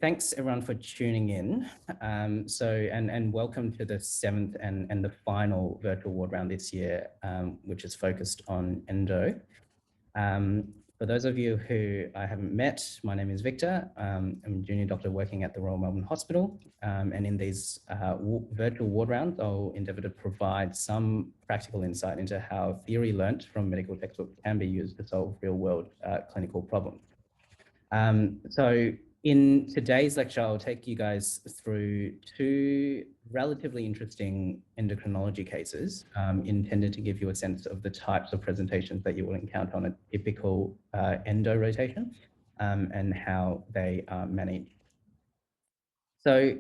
thanks everyone for tuning in. And welcome to the 7th and the final virtual ward round this year, which is focused on endo. For those of you who I haven't met, my name is Victor. I'm a junior doctor working at the Royal Melbourne Hospital. And in these virtual ward rounds, I'll endeavour to provide some practical insight into how theory learnt from medical textbooks can be used to solve real-world clinical problems. So in today's lecture, I'll take you guys through two relatively interesting endocrinology cases intended to give you a sense of the types of presentations that you will encounter on a typical endo rotation and how they are managed. So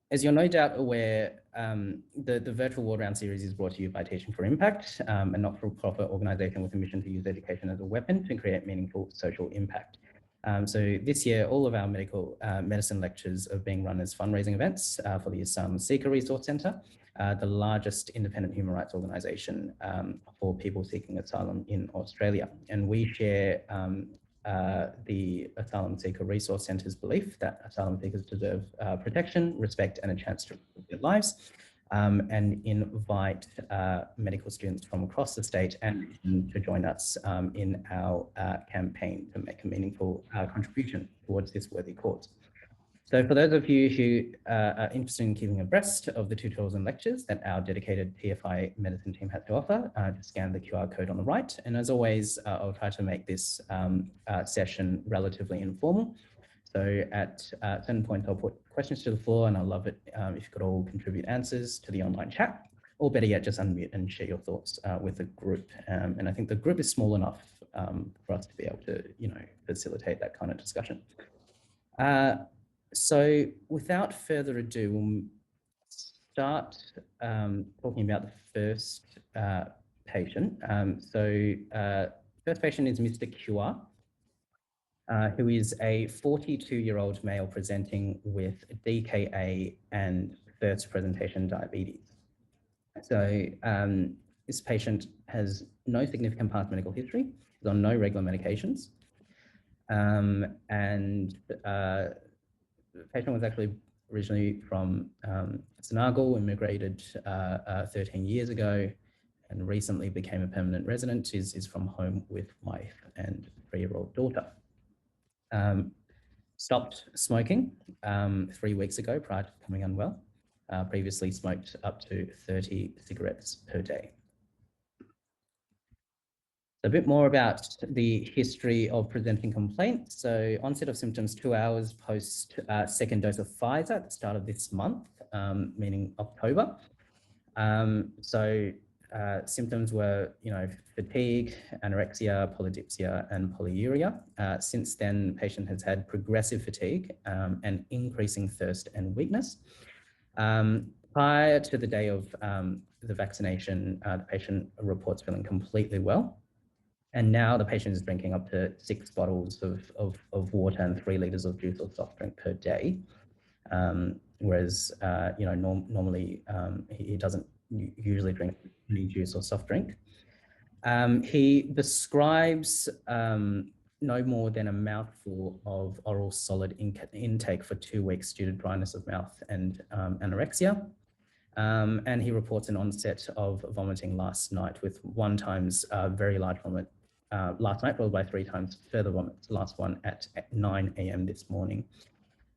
as you're no doubt aware, the virtual ward round series is brought to you by Teaching for Impact, a not-for-profit organisation with a mission to use education as a weapon to create meaningful social impact. So this year, all of our medical medicine lectures are being run as fundraising events for the Asylum Seeker Resource Centre, the largest independent human rights organisation for people seeking asylum in Australia. And we share the Asylum Seeker Resource Centre's belief that asylum seekers deserve protection, respect, and a chance to live their lives, and invite medical students from across the state and to join us in our campaign to make a meaningful contribution towards this worthy cause. So for those of you who are interested in keeping abreast of the tutorials and lectures that our dedicated TFI medicine team has to offer, just scan the QR code on the right. And as always, I'll try to make this session relatively informal. So at certain points, I'll put questions to the floor, and I'll love it if you could all contribute answers to the online chat, or better yet, just unmute and share your thoughts with the group. And I think the group is small enough for us to be able to, facilitate that kind of discussion. So without further ado, we'll start talking about the first patient. First patient is Mr. QR. Who is a 42-year-old male presenting with DKA and first presentation diabetes. So this patient has no significant past medical history, is on no regular medications, and the patient was actually originally from Senegal, immigrated 13 years ago, and recently became a permanent resident, is from home with wife and 3-year-old daughter. Stopped smoking 3 weeks ago prior to becoming unwell. Previously smoked up to 30 cigarettes per day. A bit more about the history of presenting complaints. So onset of symptoms 2 hours post second dose of Pfizer at the start of this month, meaning October. Symptoms were, fatigue, anorexia, polydipsia, and polyuria. Since then, the patient has had progressive fatigue and increasing thirst and weakness. Prior to the day of the vaccination, the patient reports feeling completely well. And now the patient is drinking up to 6 bottles of water and 3 litres of juice or soft drink per day. Whereas, normally he doesn't usually drink any juice or soft drink. He describes no more than a mouthful of oral solid intake for 2 weeks due to dryness of mouth and anorexia. And he reports an onset of vomiting last night with 1 times very large vomit last night, followed by 3 times further vomits, last one at 9 a.m. this morning.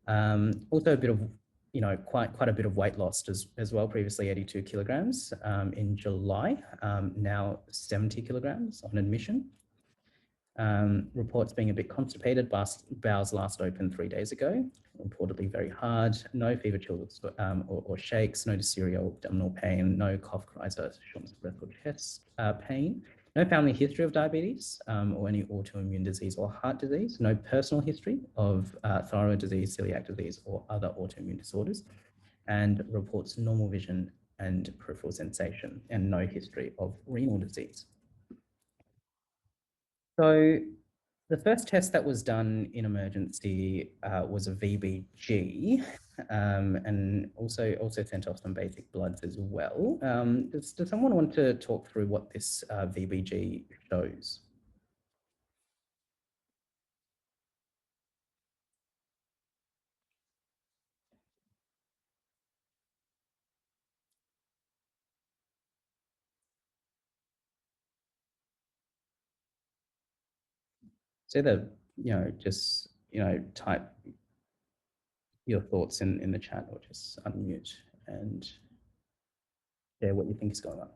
Also a bit of quite a bit of weight loss as well. Previously 82 kilograms in July, now 70 kilograms on admission. Reports being a bit constipated, bowels last opened 3 days ago, reportedly very hard, no fever, chills or shakes, no dysuria or abdominal pain, no cough, cries, shortness of breath or chest pain. No family history of diabetes or any autoimmune disease or heart disease. No personal history of thyroid disease, celiac disease, or other autoimmune disorders. And reports normal vision and peripheral sensation, and no history of renal disease. So the first test that was done in emergency was a VBG, and also sent off some basic bloods as well. Does someone want to talk through what this VBG shows? It's either, just, type your thoughts in the chat or just unmute and share what you think is going on.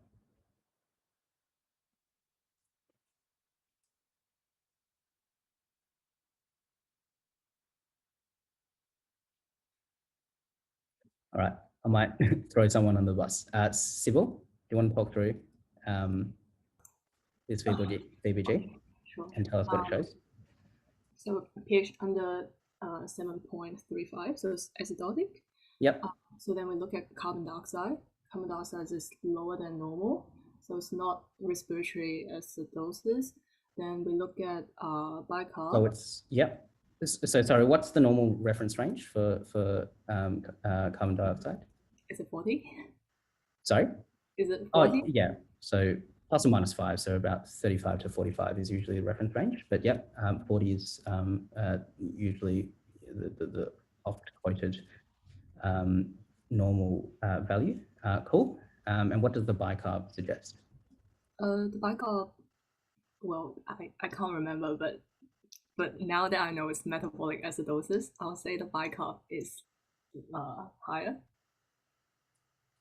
All right, I might throw someone on the bus. Sybil, do you want to talk through this VBG Sure. and tell us what it shows? So pH under 7.35, so it's acidotic. Yep. So then we look at carbon dioxide. Carbon dioxide is lower than normal, so it's not respiratory acidosis. Then we look at bicarb. So it's, yep. So sorry, what's the normal reference range for carbon dioxide? Is it 40? Sorry? Is it 40? Oh, yeah. So plus or minus 5, so about 35 to 45 is usually the reference range. But yep, 40 is usually the oft quoted normal value. Cool. And what does the bicarb suggest? The bicarb, well, I can't remember, but now that I know it's metabolic acidosis, I'll say the bicarb is higher.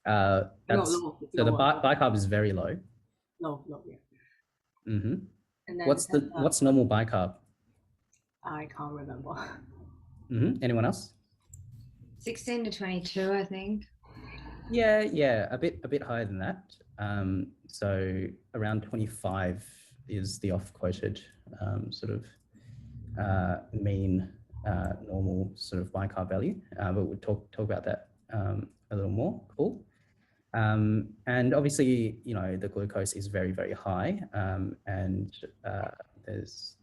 So the bicarb is very low. Low, yeah. Mm-hmm. And then what's normal bicarb? I can't remember. Mm-hmm. Anyone else? 16 to 22, I think. Yeah, a bit higher than that. So around 25 is the oft-quoted sort of mean normal sort of bicarb value. But we'll talk about that a little more. Cool. And obviously, the glucose is very, very high, and there's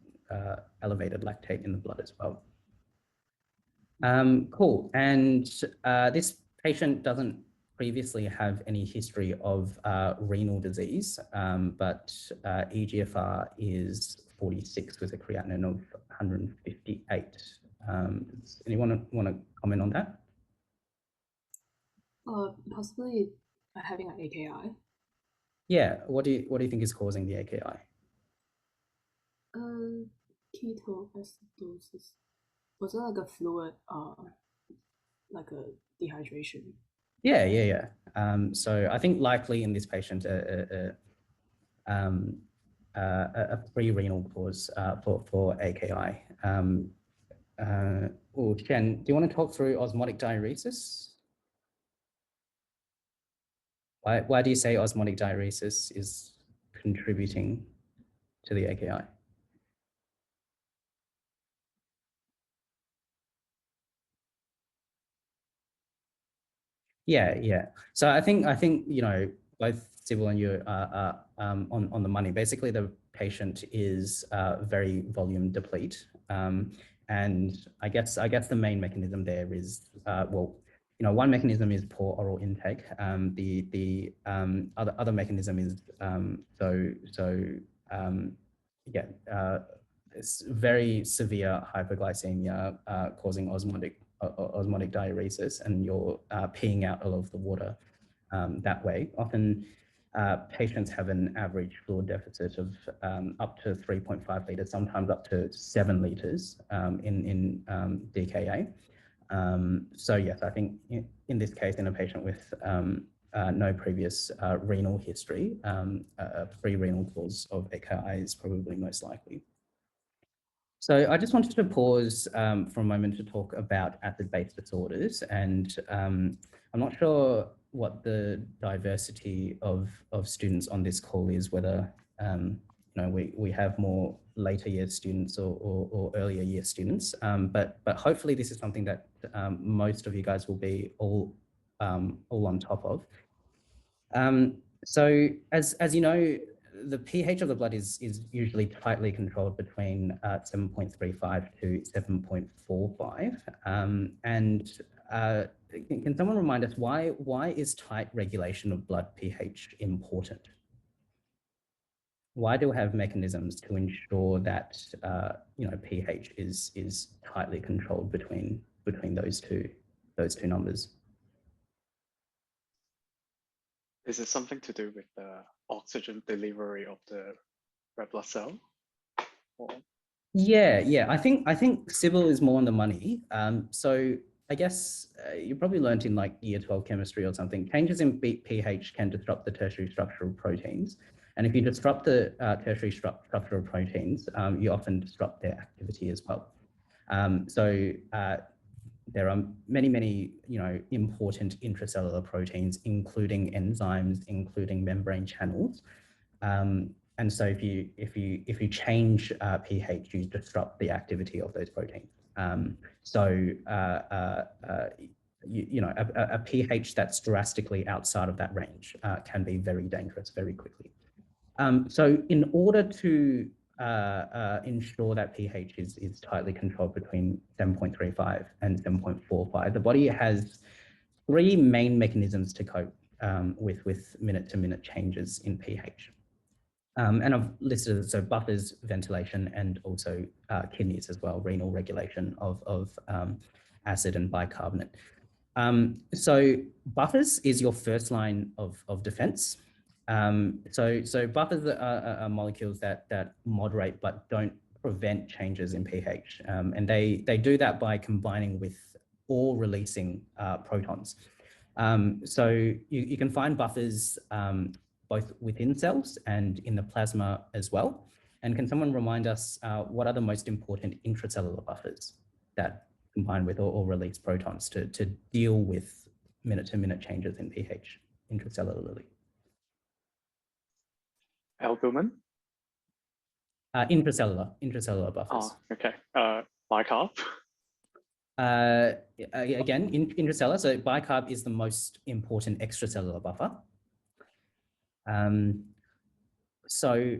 elevated lactate in the blood as well. Cool. And this patient doesn't previously have any history of renal disease, but EGFR is 46 with a creatinine of 158. Does anyone want to comment on that? Possibly having an AKI. Yeah. What do you think is causing the AKI? Ketoacidosis. Was it like a fluid, like a dehydration? Yeah. So I think likely in this patient, a pre-renal cause for AKI. Chen, do you want to talk through osmotic diuresis? Why do you say osmotic diuresis is contributing to the AKI? Yeah. So I think both Sybil and you are on the money. Basically, the patient is very volume deplete, and I guess the main mechanism there is one mechanism is poor oral intake. The other mechanism is it's very severe hypoglycemia causing osmotic diuresis, and you're peeing out a lot of the water that way. Often patients have an average fluid deficit of up to 3.5 litres, sometimes up to 7 litres in DKA. So yes, I think in this case, in a patient with no previous renal history, a pre-renal cause of AKI is probably most likely. So I just wanted to pause for a moment to talk about acid-base disorders, and I'm not sure what the diversity of students on this call is, whether we have more later year students or earlier year students, but hopefully this is something that most of you guys will be all on top of. So as you know, the pH of the blood is usually tightly controlled between 7.35 to 7.45. And can someone remind us why is tight regulation of blood pH important? Why do we have mechanisms to ensure that pH is tightly controlled between those two numbers? Is it something to do with the oxygen delivery of the red blood cell? Or... Yeah. I think civil is more on the money. So I guess you probably learned in like year 12 chemistry or something, changes in pH can disrupt the tertiary structure of proteins. And if you disrupt the tertiary structure of proteins, you often disrupt their activity as well. There are many, important intracellular proteins, including enzymes, including membrane channels. And so if you change pH, you disrupt the activity of those proteins. A pH that's drastically outside of that range can be very dangerous very quickly. So in order to ensure that pH is tightly controlled between 7.35 and 7.45, the body has three main mechanisms to cope with minute-to-minute changes in pH. And I've listed it, so buffers, ventilation, and also kidneys as well, renal regulation of acid and bicarbonate. So buffers is your first line of defense. So buffers are molecules that moderate but don't prevent changes in pH. And they do that by combining with or releasing protons. So you can find buffers both within cells and in the plasma as well. And can someone remind us what are the most important intracellular buffers that combine with or release protons to deal with minute-to-minute changes in pH intracellularly? Albumin? Intracellular buffers. Oh, okay. Bicarb? Again, intracellular, so bicarb is the most important extracellular buffer. So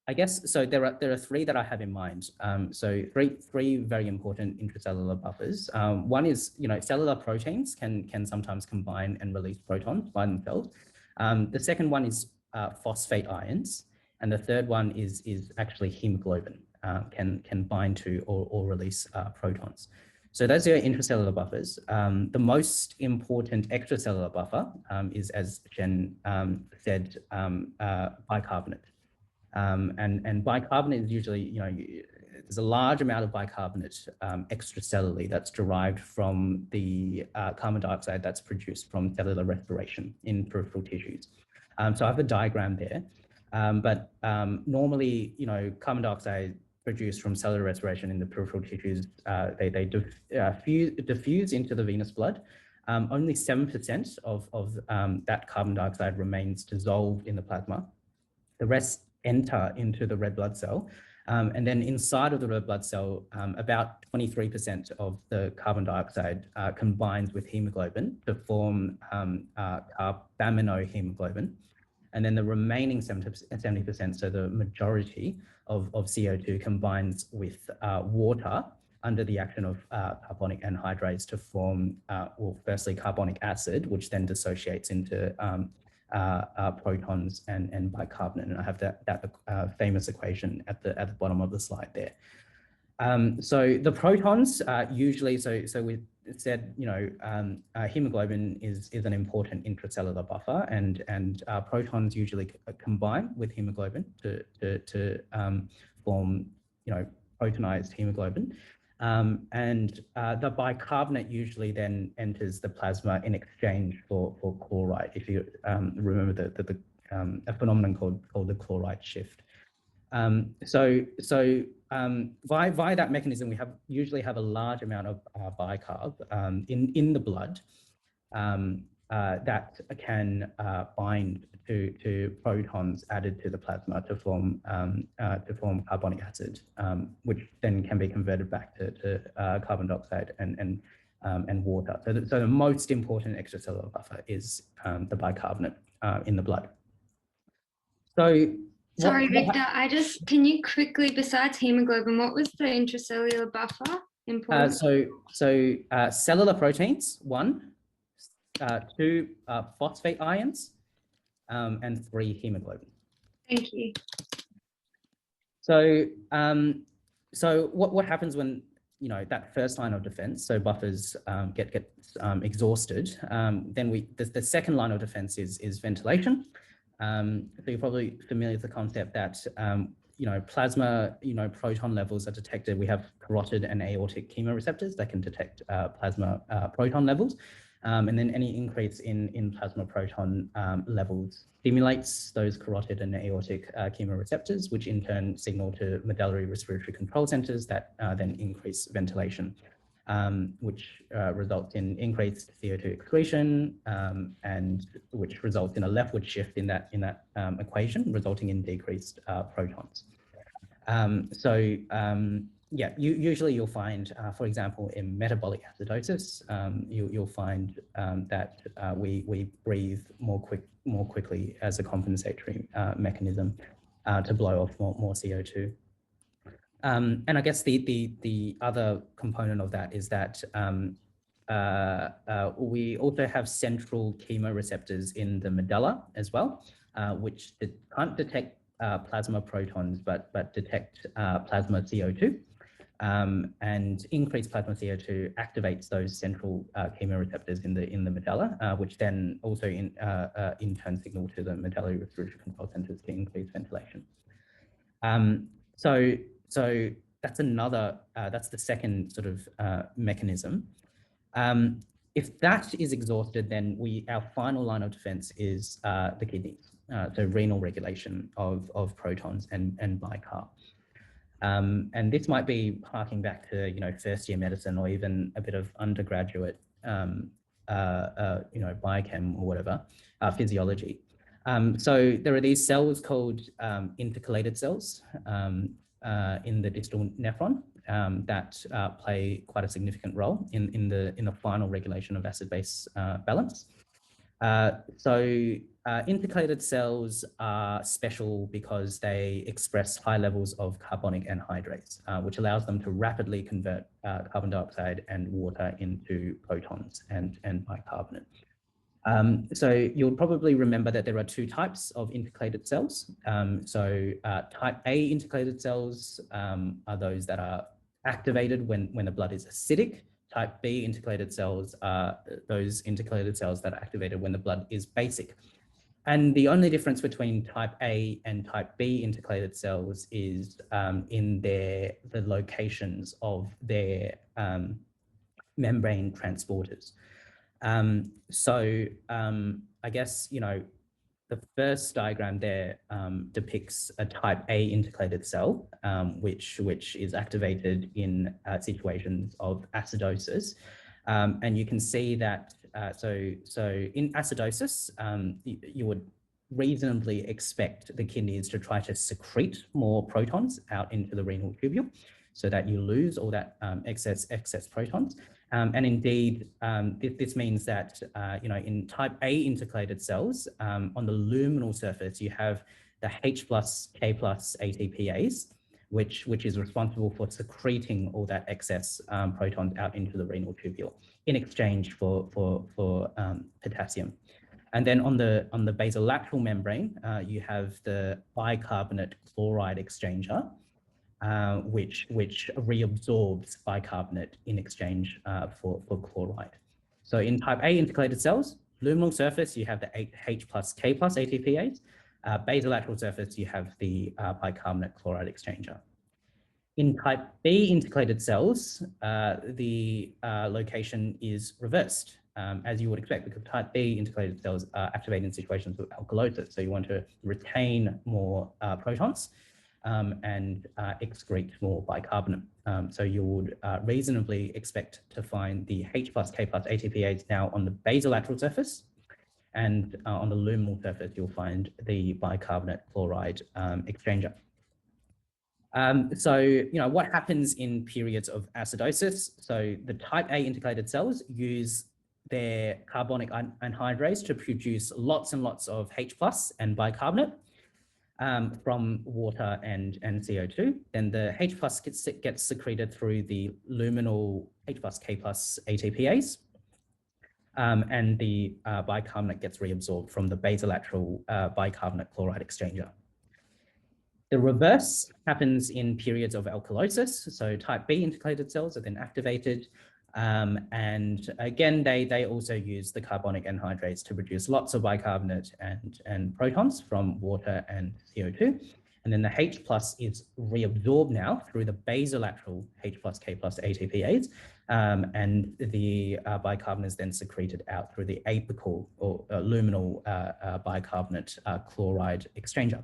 I guess, so there are three that I have in mind. So three very important intracellular buffers. One is, cellular proteins can sometimes combine and release protons by themselves. The second one is phosphate ions. And the third one is actually hemoglobin, can bind to or release protons. So those are intracellular buffers. The most important extracellular buffer is, as Jen said, bicarbonate. And bicarbonate is usually, there's a large amount of bicarbonate extracellularly that's derived from the carbon dioxide that's produced from cellular respiration in peripheral tissues. So I have a diagram there. But normally, carbon dioxide produced from cellular respiration in the peripheral tissues, they diffuse into the venous blood. Only 7% of that carbon dioxide remains dissolved in the plasma. The rest enter into the red blood cell. And then inside of the red blood cell, about 23% of the carbon dioxide combines with hemoglobin to form carbaminohemoglobin. And then the remaining 70%, so the majority of CO2 combines with water under the action of carbonic anhydrase to form, firstly carbonic acid, which then dissociates into protons and bicarbonate. And I have that famous equation at the bottom of the slide there. So the protons usually, so we said, hemoglobin is an important intracellular buffer, and protons usually combine with hemoglobin to form, protonized hemoglobin. And the bicarbonate usually then enters the plasma in exchange for chloride. If you remember a phenomenon called the chloride shift. Via that mechanism, we usually have a large amount of bicarb in the blood that can bind to protons added to the plasma to form carbonic acid, which then can be converted back to carbon dioxide and water. So the most important extracellular buffer is the bicarbonate in the blood. So. Sorry, Victor, can you quickly, besides hemoglobin, what was the intracellular buffer important? So cellular proteins, 1, 2 phosphate ions, and 3 hemoglobin. Thank you. So what happens when, that first line of defense, so buffers get exhausted, then the second line of defense is ventilation. So you're probably familiar with the concept that, plasma, proton levels are detected. We have carotid and aortic chemoreceptors that can detect plasma proton levels. And then any increase in plasma proton levels stimulates those carotid and aortic chemoreceptors, which in turn signal to medullary respiratory control centers that then increase ventilation, which results in increased CO2 excretion, and which results in a leftward shift in that equation, resulting in decreased protons. Usually you'll find, for example, in metabolic acidosis, you'll find that we breathe more quickly as a compensatory mechanism to blow off more CO2. And I guess the other component of that is that we also have central chemoreceptors in the medulla as well, which can't detect plasma protons, but detect plasma CO2. And increased plasma CO2 activates those central chemoreceptors in the medulla, which then also in turn signal to the medullary respiratory control centers to increase ventilation. So that's that's the second sort of mechanism. If that is exhausted, then our final line of defense is the kidneys, so renal regulation of protons and bicarb. And this might be harking back to first year medicine or even a bit of undergraduate biochem or whatever, physiology. So there are these cells called intercalated cells in the distal nephron that play quite a significant role in the final regulation of acid-base balance. Intercalated cells are special because they express high levels of carbonic anhydrase, which allows them to rapidly convert carbon dioxide and water into protons and bicarbonate. So you'll probably remember that there are two types of intercalated cells. Type A intercalated cells are those that are activated when the blood is acidic. Type B intercalated cells are those intercalated cells that are activated when the blood is basic. And the only difference between type A and type B intercalated cells is in the locations of their membrane transporters. I guess, the first diagram there depicts a type A intercalated cell, which is activated in situations of acidosis. And you can see that, so in acidosis, you would reasonably expect the kidneys to try to secrete more protons out into the renal tubule so that you lose all that excess protons. And indeed, this means that, in type A intercalated cells, on the luminal surface, you have the H plus K plus ATPase, which is responsible for secreting all that excess protons out into the renal tubule in exchange for potassium. And then on the basolateral membrane, you have the bicarbonate chloride exchanger, which reabsorbs bicarbonate in exchange for chloride. So in type A intercalated cells, luminal surface, you have the H plus K plus ATPase. Basolateral surface, you have the bicarbonate chloride exchanger. In type B intercalated cells, the location is reversed, as you would expect, because type B intercalated cells are activated in situations of alkalosis. So you want to retain more protons and excrete more bicarbonate. So you would reasonably expect to find the H plus K plus ATPase now on the basolateral surface, and on the luminal surface, you'll find the bicarbonate chloride exchanger. What happens in periods of acidosis? So the type A intercalated cells use their carbonic anhydrase to produce lots and lots of H plus and bicarbonate from water and CO2. Then the H plus gets secreted through the luminal H plus K plus ATPase, and the bicarbonate gets reabsorbed from the basolateral bicarbonate chloride exchanger. The reverse happens in periods of alkalosis. So type B intercalated cells are then activated. And again, they also use the carbonic anhydrase to produce lots of bicarbonate and protons from water and CO2. And then the H plus is reabsorbed now through the basolateral H plus K plus ATPase, and the bicarbonate is then secreted out through the apical or luminal bicarbonate chloride exchanger.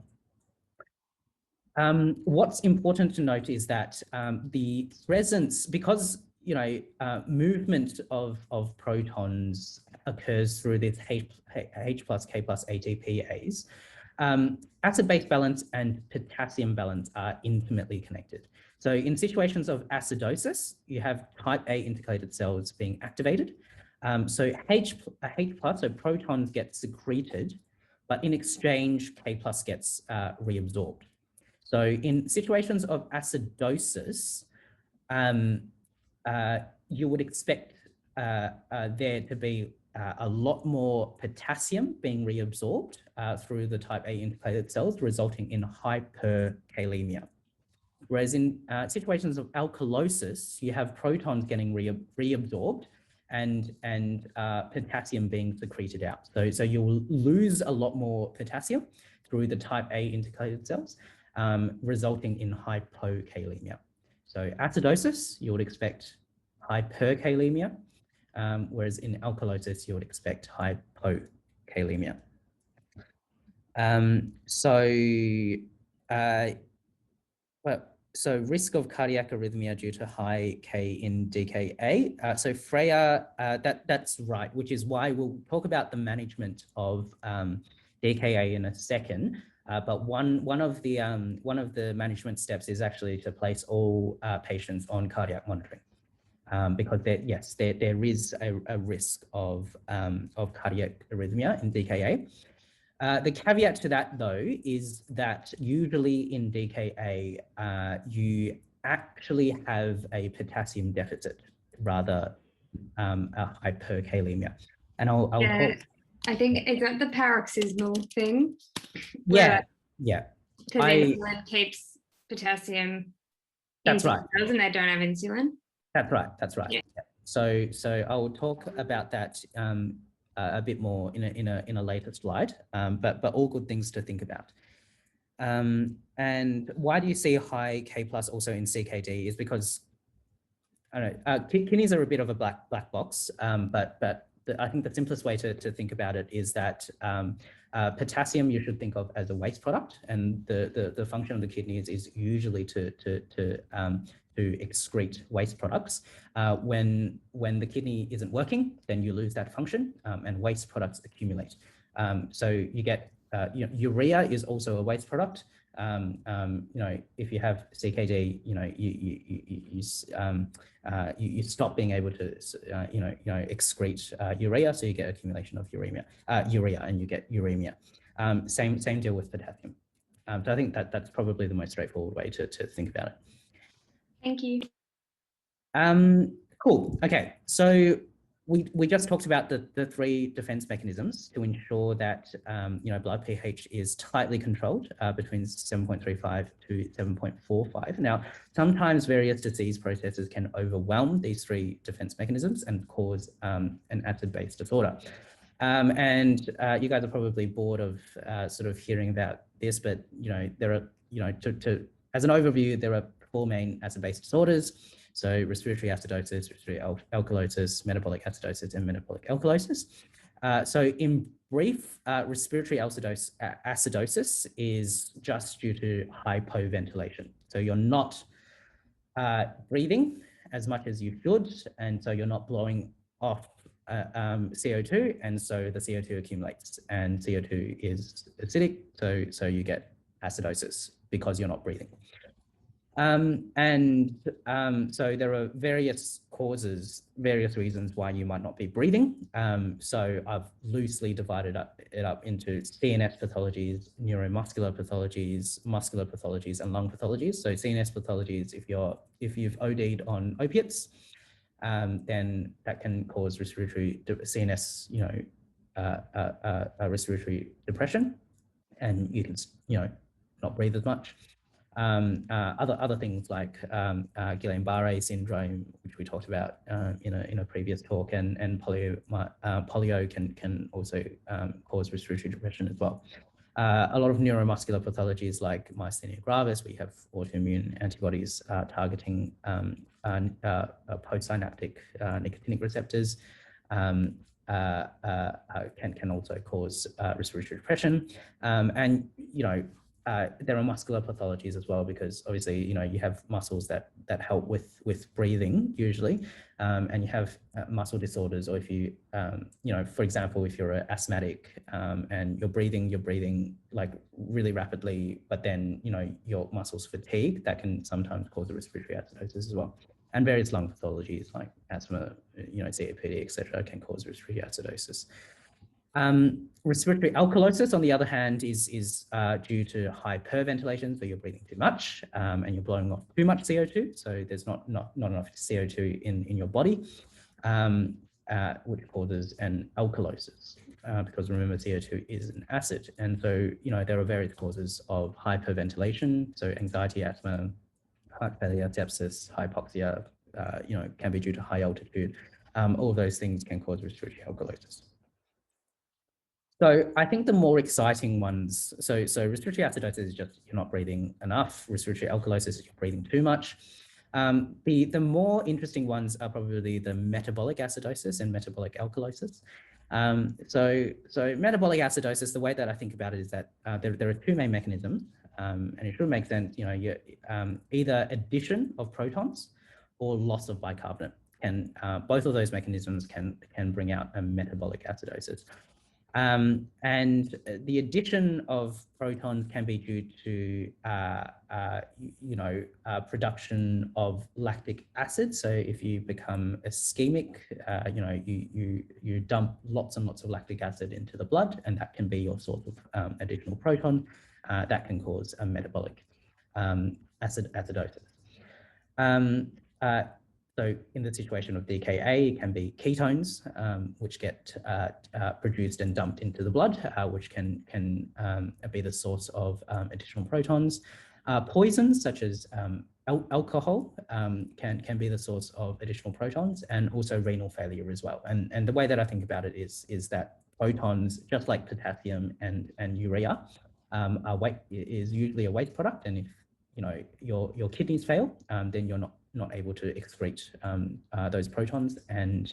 What's important to note is that the presence, because movement of protons occurs through this H plus K plus ATPase, acid-base balance and potassium balance are intimately connected. So in situations of acidosis, you have type A intercalated cells being activated. So H plus, so protons get secreted, but in exchange, K plus gets reabsorbed. So in situations of acidosis, you would expect there to be a lot more potassium being reabsorbed through the type A intercalated cells, resulting in hyperkalemia. Whereas in situations of alkalosis, you have protons getting reabsorbed and potassium being secreted out. So you'll lose a lot more potassium through the type A intercalated cells, resulting in hypokalemia. So acidosis, you would expect hyperkalemia, whereas in alkalosis, you would expect hypokalemia. So risk of cardiac arrhythmia due to high K in DKA. So Freya, that's right, which is why we'll talk about the management of DKA in a second. But one of the management steps is actually to place all patients on cardiac monitoring, because there is a risk of cardiac arrhythmia in DKA. The caveat to that, though, is that usually in DKA, you actually have a potassium deficit rather a hyperkalemia. And I'll talk. I think, is that the paroxysmal thing? Yeah. Because insulin keeps potassium. That's right. And they don't have insulin. That's right. Yeah. So I will talk about that a bit more in a later slide. But all good things to think about. And why do you see high K plus also in CKD? Is because I don't know, kidneys are a bit of a black box. But I think the simplest way to think about it is that potassium you should think of as a waste product, and the function of the kidneys is usually to excrete waste products. When the kidney isn't working, then you lose that function, and waste products accumulate. So you get urea is also a waste product. If you have CKD, you stop being able to excrete urea, so you get accumulation of urea, and you get uremia. Same deal with potassium. So I think that's probably the most straightforward way to think about it. Thank you. Cool. Okay, so we just talked about the three defense mechanisms to ensure that blood pH is tightly controlled between 7.35 to 7.45. Now, sometimes various disease processes can overwhelm these three defense mechanisms and cause an acid-base disorder. And you guys are probably bored of sort of hearing about this, but there are as an overview, there are four main acid-base disorders. So respiratory acidosis, respiratory alkalosis, metabolic acidosis, and metabolic alkalosis. So in brief, respiratory acidosis is just due to hypoventilation. So you're not breathing as much as you should, and so you're not blowing off CO2, and so the CO2 accumulates, and CO2 is acidic, so you get acidosis because you're not breathing. So there are various causes, various reasons why you might not be breathing. So I've loosely divided it up into CNS pathologies, neuromuscular pathologies, muscular pathologies, and lung pathologies. So CNS pathologies, if you've OD'd on opiates, then that can cause respiratory CNS, respiratory depression, and you can not breathe as much. Other things like Guillain-Barré syndrome, which we talked about in a previous talk, and polio can also cause respiratory depression as well. A lot of neuromuscular pathologies like myasthenia gravis, we have autoimmune antibodies targeting postsynaptic nicotinic receptors, can also cause respiratory depression. And, there are muscular pathologies as well, because obviously, you have muscles that help with breathing usually, and you have muscle disorders, or if you, for example, if you're an asthmatic and you're breathing like really rapidly, but then, your muscles fatigue, that can sometimes cause a respiratory acidosis as well. And various lung pathologies like asthma, COPD, etc., can cause respiratory acidosis. Respiratory alkalosis, on the other hand, is due to hyperventilation, so you're breathing too much and you're blowing off too much CO2, so there's not enough CO2 in your body, which causes an alkalosis, because remember, CO2 is an acid. And so, there are various causes of hyperventilation, so anxiety, asthma, heart failure, sepsis, hypoxia, can be due to high altitude. All of those things can cause respiratory alkalosis. So I think the more exciting ones, so respiratory acidosis is just you're not breathing enough. Respiratory alkalosis is you're breathing too much. The more interesting ones are probably the metabolic acidosis and metabolic alkalosis. So metabolic acidosis, the way that I think about it is that there are two main mechanisms, and it should make sense, either addition of protons or loss of bicarbonate. And both of those mechanisms can bring out a metabolic acidosis. And the addition of protons can be due to, production of lactic acid. So if you become ischemic, you dump lots and lots of lactic acid into the blood, and that can be your source of additional proton. That can cause a metabolic acidosis. So in the situation of DKA, it can be ketones, which get produced and dumped into the blood, which can be the source of additional protons. Poisons such as alcohol can be the source of additional protons, and also renal failure as well. And the way that I think about it is that protons, just like potassium and urea, is usually a waste product. And if your kidneys fail, then you're not able to excrete those protons, and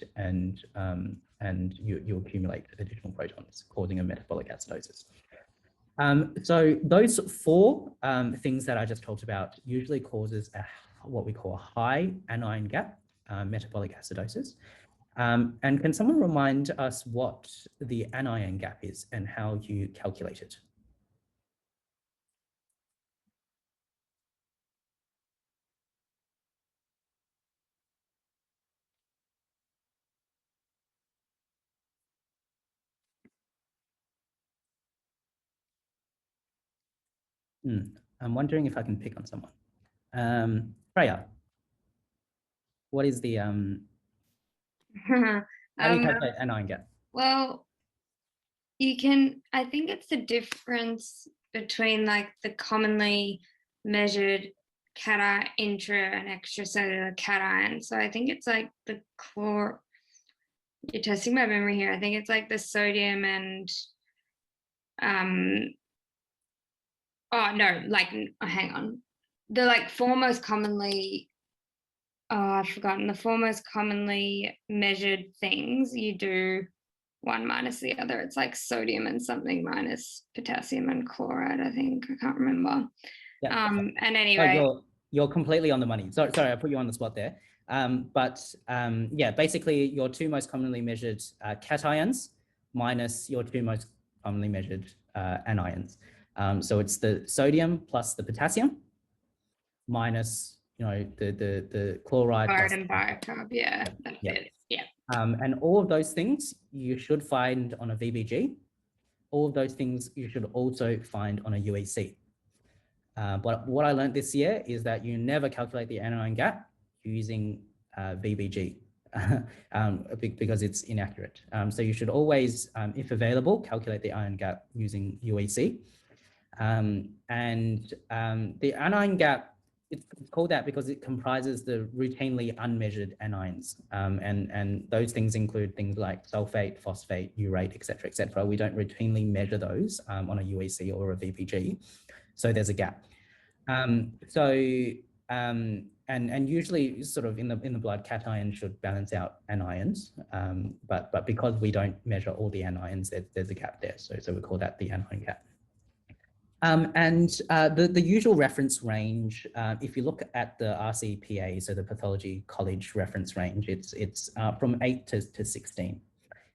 you accumulate additional protons, causing a metabolic acidosis. So those four things that I just talked about usually causes what we call a high anion gap metabolic acidosis. And can someone remind us what the anion gap is and how you calculate it? I'm wondering if I can pick on someone. Freya, what is the how do you calculate anion gap? Well, you can, I think it's the difference between like the commonly measured cation, intra and extracellular cation. So I think it's like the core, you're testing my memory here. I think it's like the sodium and hang on. The like four most commonly, I've forgotten, the four most commonly measured things, you do one minus the other. It's like sodium and something minus potassium and chloride, I think. I can't remember. Yeah. And anyway. Oh, you're completely on the money. Sorry, I put you on the spot there. Yeah, basically your two most commonly measured cations minus your two most commonly measured anions. So it's the sodium plus the potassium minus, the chloride. Chloride and bicarb, yeah. That's it. Yeah. And all of those things you should find on a VBG. All of those things you should also find on a UEC. But what I learned this year is that you never calculate the anion gap using VBG because it's inaccurate. So you should always, if available, calculate the anion gap using UEC. The anion gap it's called that because it comprises the routinely unmeasured anions, and those things include things like sulfate, phosphate, urate, et cetera. We don't routinely measure those on a UEC or a VPG, so there's a gap. And usually sort of in the blood, cations should balance out anions, but because we don't measure all the anions, there's a gap there. So we call that the anion gap. The usual reference range, if you look at the RCPA, so the Pathology College reference range, it's from 8 to 16.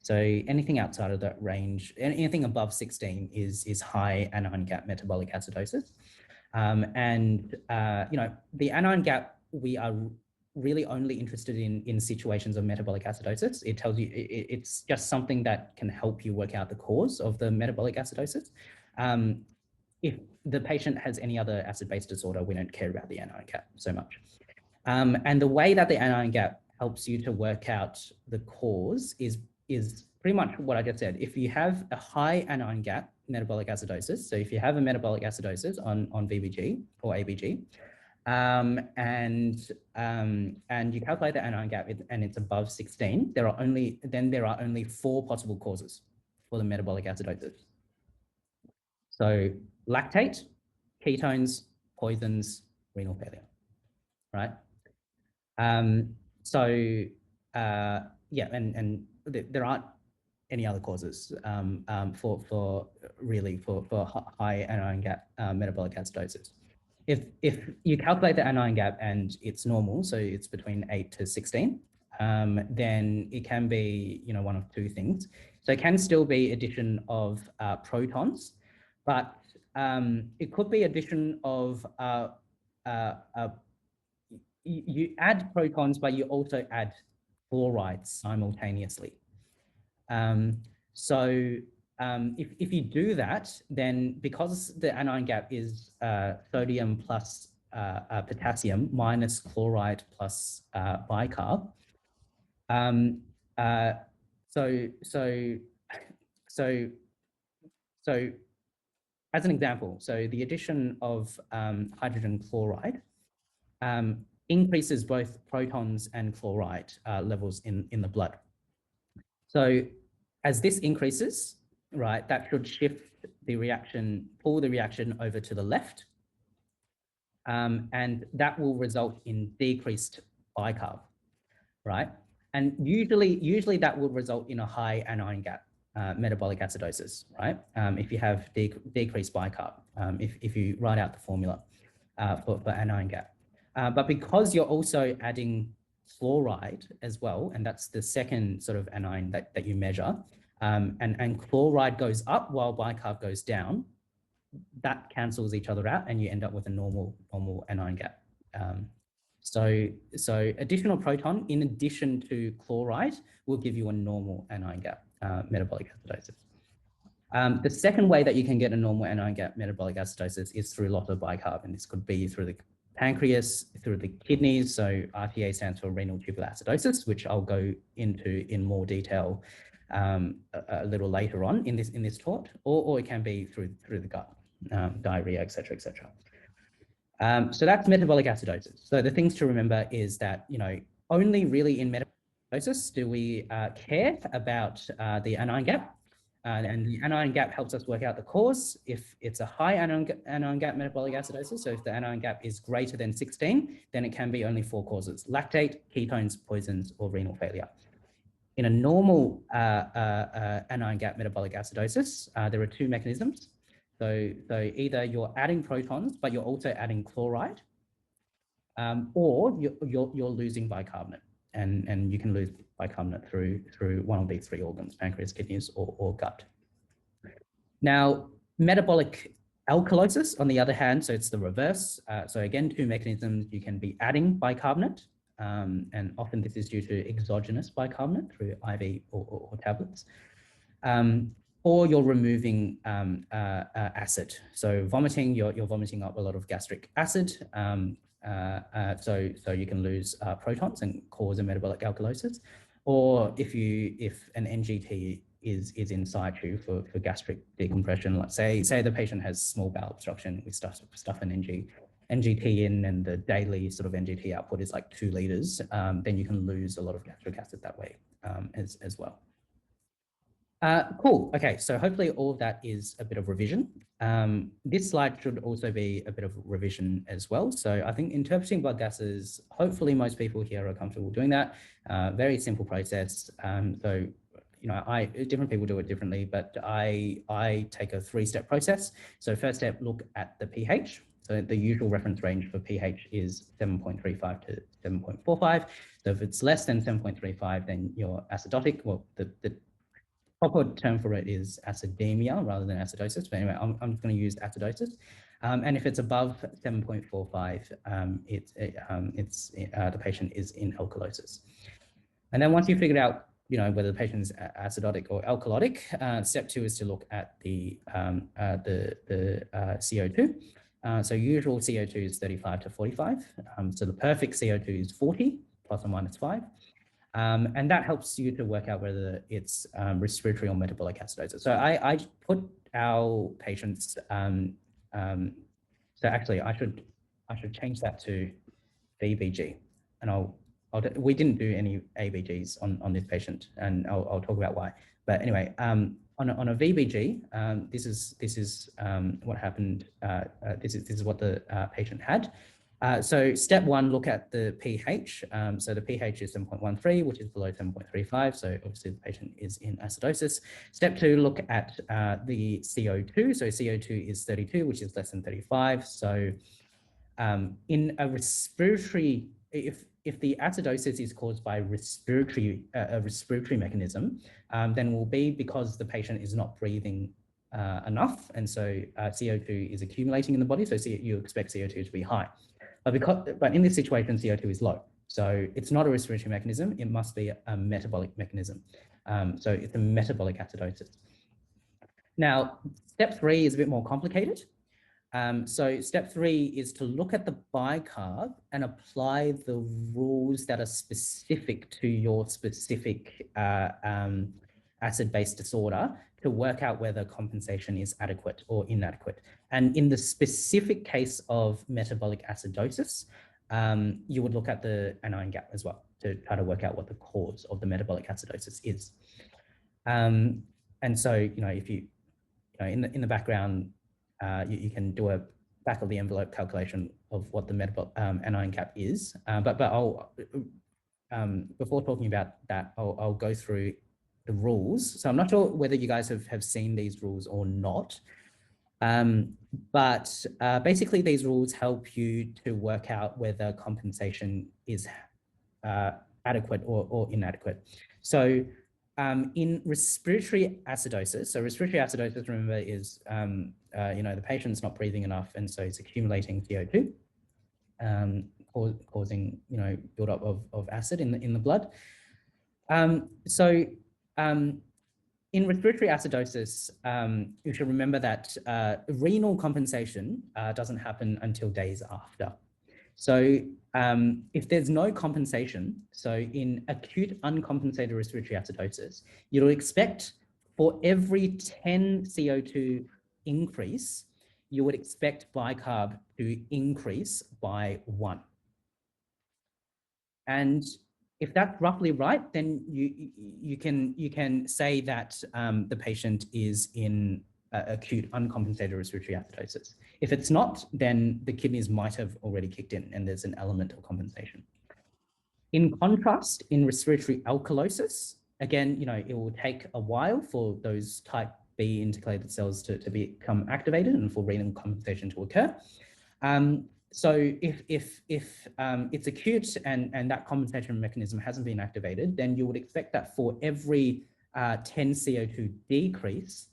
So anything outside of that range, anything above 16 is high anion gap metabolic acidosis. You know, the anion gap, we are really only interested in situations of metabolic acidosis. It tells you, it's just something that can help you work out the cause of the metabolic acidosis. If the patient has any other acid-base disorder, we don't care about the anion gap so much. And the way that the anion gap helps you to work out the cause is pretty much what I just said. If you have a high anion gap metabolic acidosis, so if you have a metabolic acidosis on VBG or ABG, and you calculate the anion gap and it's above 16, there are only 4 possible causes for the metabolic acidosis. So lactate, ketones, poisons, renal failure, right? Yeah, and there aren't any other causes for high anion gap metabolic acidosis. If you calculate the anion gap and it's normal, so it's between 8 to 16, then it can be, you know, one of 2 things. So it can still be addition of protons, but it could be addition of you add protons, but you also add chlorides simultaneously. If you do that, then because the anion gap is sodium plus potassium minus chloride plus bicarb, so as an example, so the addition of hydrogen chloride increases both protons and chloride levels in the blood. So as this increases, right, that should shift the reaction, pull the reaction over to the left, and that will result in decreased bicarb, right? And usually that will result in a high anion gap metabolic acidosis, right? If you have decreased bicarb, if you write out the formula for anion gap. But because you're also adding chloride as well, and that's the second sort of anion that you measure, and chloride goes up while bicarb goes down, that cancels each other out and you end up with a normal anion gap. So additional proton in addition to chloride will give you a normal anion gap metabolic acidosis. The second way that you can get a normal anion gap metabolic acidosis is through loss of bicarb, and this could be through the pancreas, through the kidneys. So RTA stands for renal tubular acidosis, which I'll go into in more detail a little later on in this talk, or it can be through the gut, diarrhea, et cetera, et cetera. So that's metabolic acidosis. So the things to remember is that, you know, only really in metabolic acidosis do we care about the anion gap. And the anion gap helps us work out the cause. If it's a high anion gap metabolic acidosis, so if the anion gap is greater than 16, then it can be only 4 causes: lactate, ketones, poisons, or renal failure. In a normal anion gap metabolic acidosis, there are 2 mechanisms. So either you're adding protons, but you're also adding chloride, or you're losing bicarbonate. And you can lose bicarbonate through one of these 3 organs: pancreas, kidneys, or gut. Now, metabolic alkalosis, on the other hand, so it's the reverse. So again, 2 mechanisms. You can be adding bicarbonate, and often this is due to exogenous bicarbonate through IV or tablets, or you're removing acid. So vomiting, you're vomiting up a lot of gastric acid. So you can lose protons and cause a metabolic alkalosis, or if an NGT is in situ for gastric decompression, let's say the patient has small bowel obstruction, we stuff an NG NGT in and the daily sort of NGT output is like 2 liters, then you can lose a lot of gastric acid that way as well. Cool. Okay, so hopefully all of that is a bit of revision. This slide should also be a bit of revision as well. So I think interpreting blood gases, hopefully most people here are comfortable doing that. Very simple process. So, you know, different people do it differently, but I take a 3-step process. So first step, look at the pH. So the usual reference range for pH is 7.35 to 7.45. So if it's less than 7.35, then you're acidotic. Well, the proper term for it is acidemia rather than acidosis. But anyway, I'm just going to use acidosis. And if it's above 7.45, the patient is in alkalosis. And then once you've figured out, you know, whether the patient is acidotic or alkalotic, step 2 is to look at the CO2. So usual CO2 is 35 to 45. So the perfect CO2 is 40 plus or minus 5. And that helps you to work out whether it's respiratory or metabolic acidosis. So I put our patients, so actually I should change that to VBG, and we didn't do any ABGs on this patient, and I'll talk about why. But anyway, on a VBG, this is what happened. This is what the patient had. So step 1, look at the pH. So the pH is 7.13, which is below 7.35. So obviously the patient is in acidosis. Step 2, look at the CO2. So CO2 is 32, which is less than 35. So in a respiratory, if the acidosis is caused by a respiratory mechanism, then it will be because the patient is not breathing enough, and so CO2 is accumulating in the body. So you expect CO2 to be high. But in this situation, CO2 is low. So it's not a respiratory mechanism. It must be a metabolic mechanism. So it's a metabolic acidosis. Now, step 3 is a bit more complicated. So step 3 is to look at the bicarb and apply the rules that are specific to your specific acid-base disorder to work out whether compensation is adequate or inadequate. And in the specific case of metabolic acidosis, you would look at the anion gap as well to try to work out what the cause of the metabolic acidosis is. And so, you know, if you know, in the background, you can do a back of the envelope calculation of what the metabolic anion gap is. But I'll before talking about that, I'll go through the rules. So I'm not sure whether you guys have seen these rules or not. But basically these rules help you to work out whether compensation is adequate or inadequate. So in respiratory acidosis, so respiratory acidosis, remember, is you know, the patient's not breathing enough, and so it's accumulating CO2, causing, you know, buildup of acid in the blood. In respiratory acidosis, you should remember that renal compensation doesn't happen until days after. So if there's no compensation, so in acute uncompensated respiratory acidosis, you'll expect for every 10 CO2 increase, you would expect bicarb to increase by 1. And if that's roughly right, then you can say that the patient is in acute uncompensated respiratory acidosis. If it's not, then the kidneys might have already kicked in and there's an element of compensation. In contrast, in respiratory alkalosis, again, you know, it will take a while for those type B intercalated cells to become activated and for renal compensation to occur. So if it's acute and that compensation mechanism hasn't been activated, then you would expect that for every 10 CO2 decrease,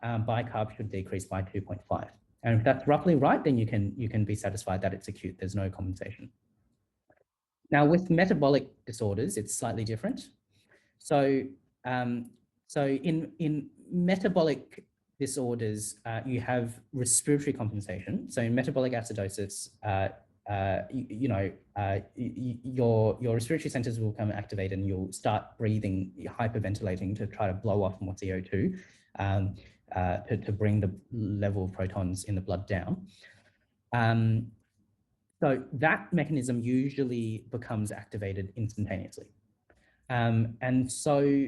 bicarb should decrease by 2.5. And if that's roughly right, then you can be satisfied that it's acute. There's no compensation. Now with metabolic disorders, it's slightly different. So in metabolic disorders, you have respiratory compensation. So in metabolic acidosis, your respiratory centers will become activated and you'll start breathing, hyperventilating to try to blow off more CO2 to bring the level of protons in the blood down. So that mechanism usually becomes activated instantaneously. And so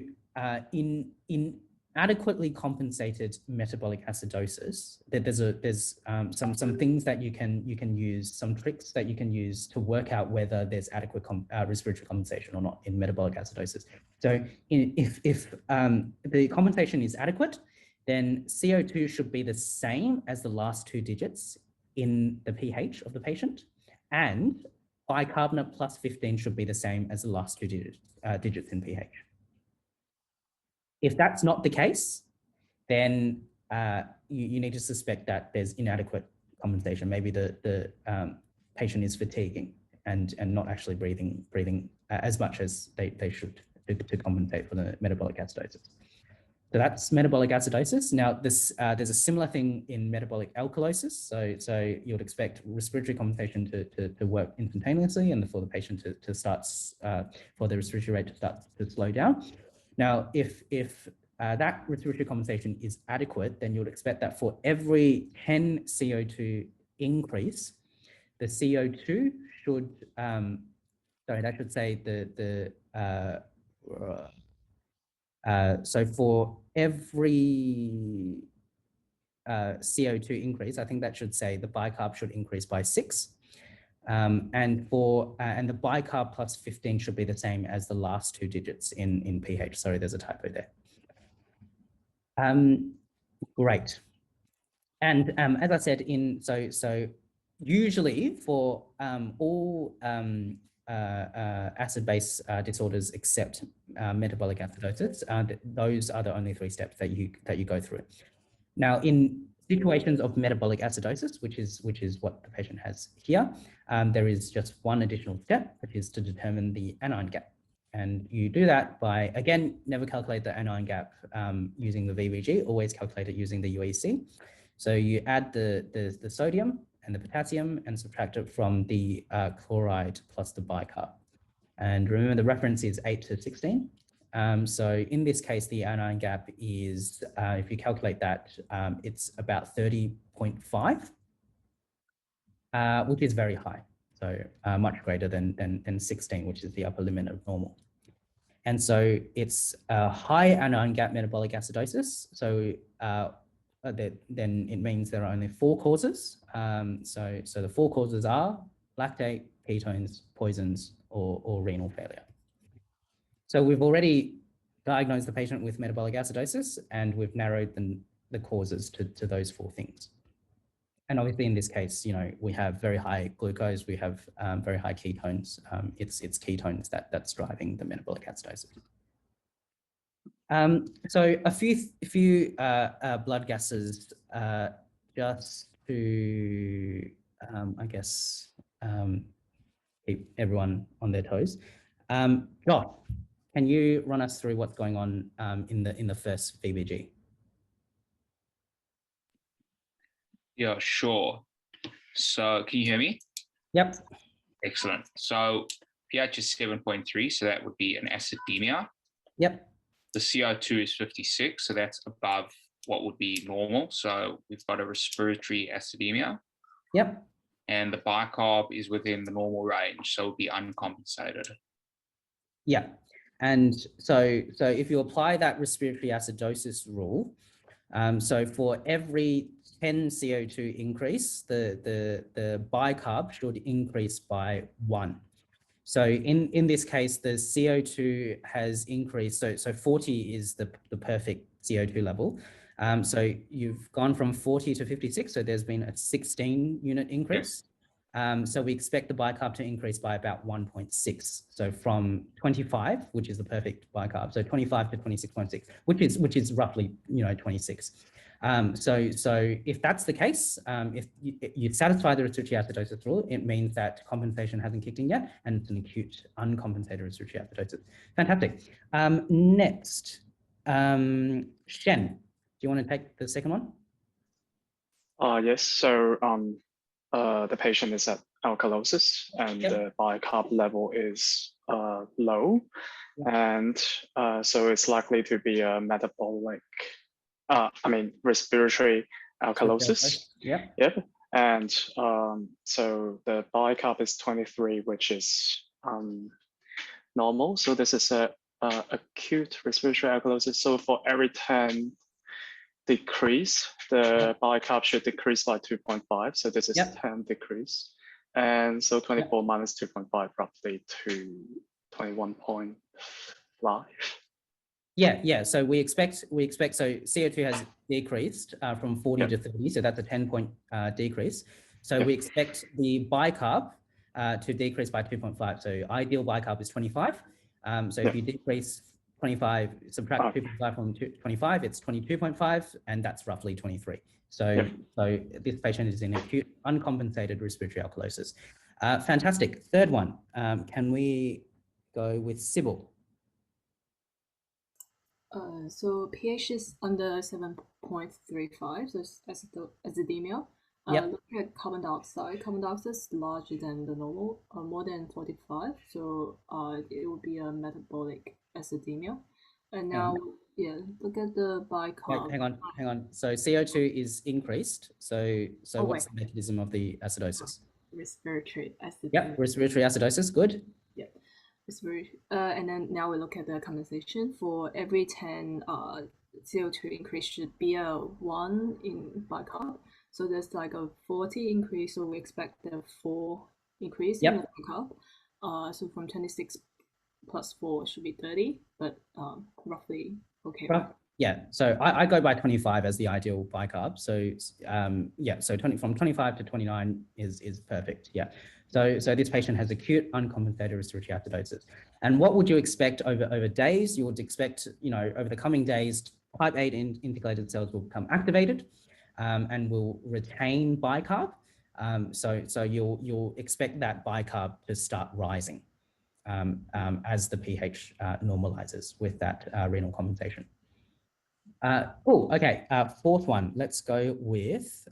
in adequately compensated metabolic acidosis, there's some things that you can use, some tricks that you can use to work out whether there's adequate respiratory compensation or not in metabolic acidosis. So if the compensation is adequate, then CO2 should be the same as the last two digits in the pH of the patient, and bicarbonate plus 15 should be the same as the last two digits in pH. If that's not the case, then you need to suspect that there's inadequate compensation. Maybe the patient is fatiguing and not actually breathing as much as they should to compensate for the metabolic acidosis. So that's metabolic acidosis. Now, there's a similar thing in metabolic alkalosis. So you'd expect respiratory compensation to work instantaneously and for the patient to start, for the respiratory rate to start to slow down. Now, if that respiratory compensation is adequate, then you'd expect that for every 10 CO2 increase, the CO2 should, sorry, that should say so for every CO2 increase, I think that should say the bicarb should increase by 6. And the bicarb plus 15 should be the same as the last two digits in pH. Sorry, there's a typo there. Great. And as I said, so usually for all acid-base disorders except metabolic acidosis, those are the only 3 steps that you go through. Now, in situations of metabolic acidosis, which is what the patient has here, there is just one additional step, which is to determine the anion gap. And you do that by, again, never calculate the anion gap using the VBG, always calculate it using the UEC. So you add the sodium and the potassium and subtract it from the chloride plus the bicarb. And remember, the reference is 8 to 16. So in this case, the anion gap is, if you calculate that, it's about 30.5, which is very high. So much greater than 16, which is the upper limit of normal. And so it's a high anion gap metabolic acidosis. So then it means there are only 4 causes. So the 4 causes are lactate, ketones, poisons, or renal failure. So we've already diagnosed the patient with metabolic acidosis, and we've narrowed the causes to those 4 things. And obviously in this case, you know, we have very high glucose, we have very high ketones. It's ketones that's driving the metabolic acidosis. So a few blood gases just to, I guess, keep everyone on their toes. Josh, can you run us through what's going on in the first VBG? Yeah, sure. So can you hear me? Yep. Excellent. So pH is 7.3, so that would be an acidemia. Yep. The CO2 is 56, so that's above what would be normal. So we've got a respiratory acidemia. Yep. And the bicarb is within the normal range, so it would be uncompensated. Yeah. And so if you apply that respiratory acidosis rule, so for every 10 CO2 increase, the bicarb should increase by 1. So in this case, the CO2 has increased. So 40 is the perfect CO2 level. So you've gone from 40 to 56. So there's been a 16 unit increase. So we expect the bicarb to increase by about 1.6. So from 25, which is the perfect bicarb, so 25 to 26.6, which is roughly, you know, 26. So if that's the case, if you satisfy the respiratory acidosis rule, it means that compensation hasn't kicked in yet, and it's an acute uncompensated respiratory acidosis. Fantastic. Next, Shen, do you want to take the second one? Yes. So the patient is at alkalosis, and the bicarb level is low, and so it's likely to be a metabolic, respiratory alkalosis. Yep. Yep. And so the bicarb is 23, which is normal. So this is a acute respiratory alkalosis. So for every 10 decrease, the bicarb should decrease by 2.5. So this is 10 decrease. And so 24 minus 2.5 roughly to 21.5. Yeah. So we expect so CO2 has decreased from 40 to 30. So that's a 10-point decrease. So we expect the bicarb to decrease by 2.5. So ideal bicarb is 25. So if you decrease 25, subtract 2.5 from 25, it's 22.5, and that's roughly 23. So this patient is in acute uncompensated respiratory alkalosis. Fantastic. Third one, can we go with Sybil? So pH is under 7.35, so it's acidemia. Look at carbon dioxide. Carbon dioxide is larger than the normal, more than 45. So it will be a metabolic acidemia. And now, look at the bicarb. Hang on. So CO2 is increased. So what's the mechanism of the acidosis? Respiratory acidemia. Yeah, respiratory acidosis. Good. Yeah. And then now we look at the compensation. For every 10 CO2 increase should be a 1 in bicarb. So there's like a 40 increase, so we expect a 4 increase in the bicarb. So from 26 plus 4 should be 30, but roughly okay. Yeah, so I go by 25 as the ideal bicarb. So so from 25 to 29 is perfect. Yeah. So this patient has acute uncompensated respiratory acidosis. And what would you expect over days? You would expect, over the coming days, type 8 integrated cells will become activated and will retain bicarb. So you'll expect that bicarb to start rising as the pH normalizes with that renal compensation. Okay. Fourth one. Let's go with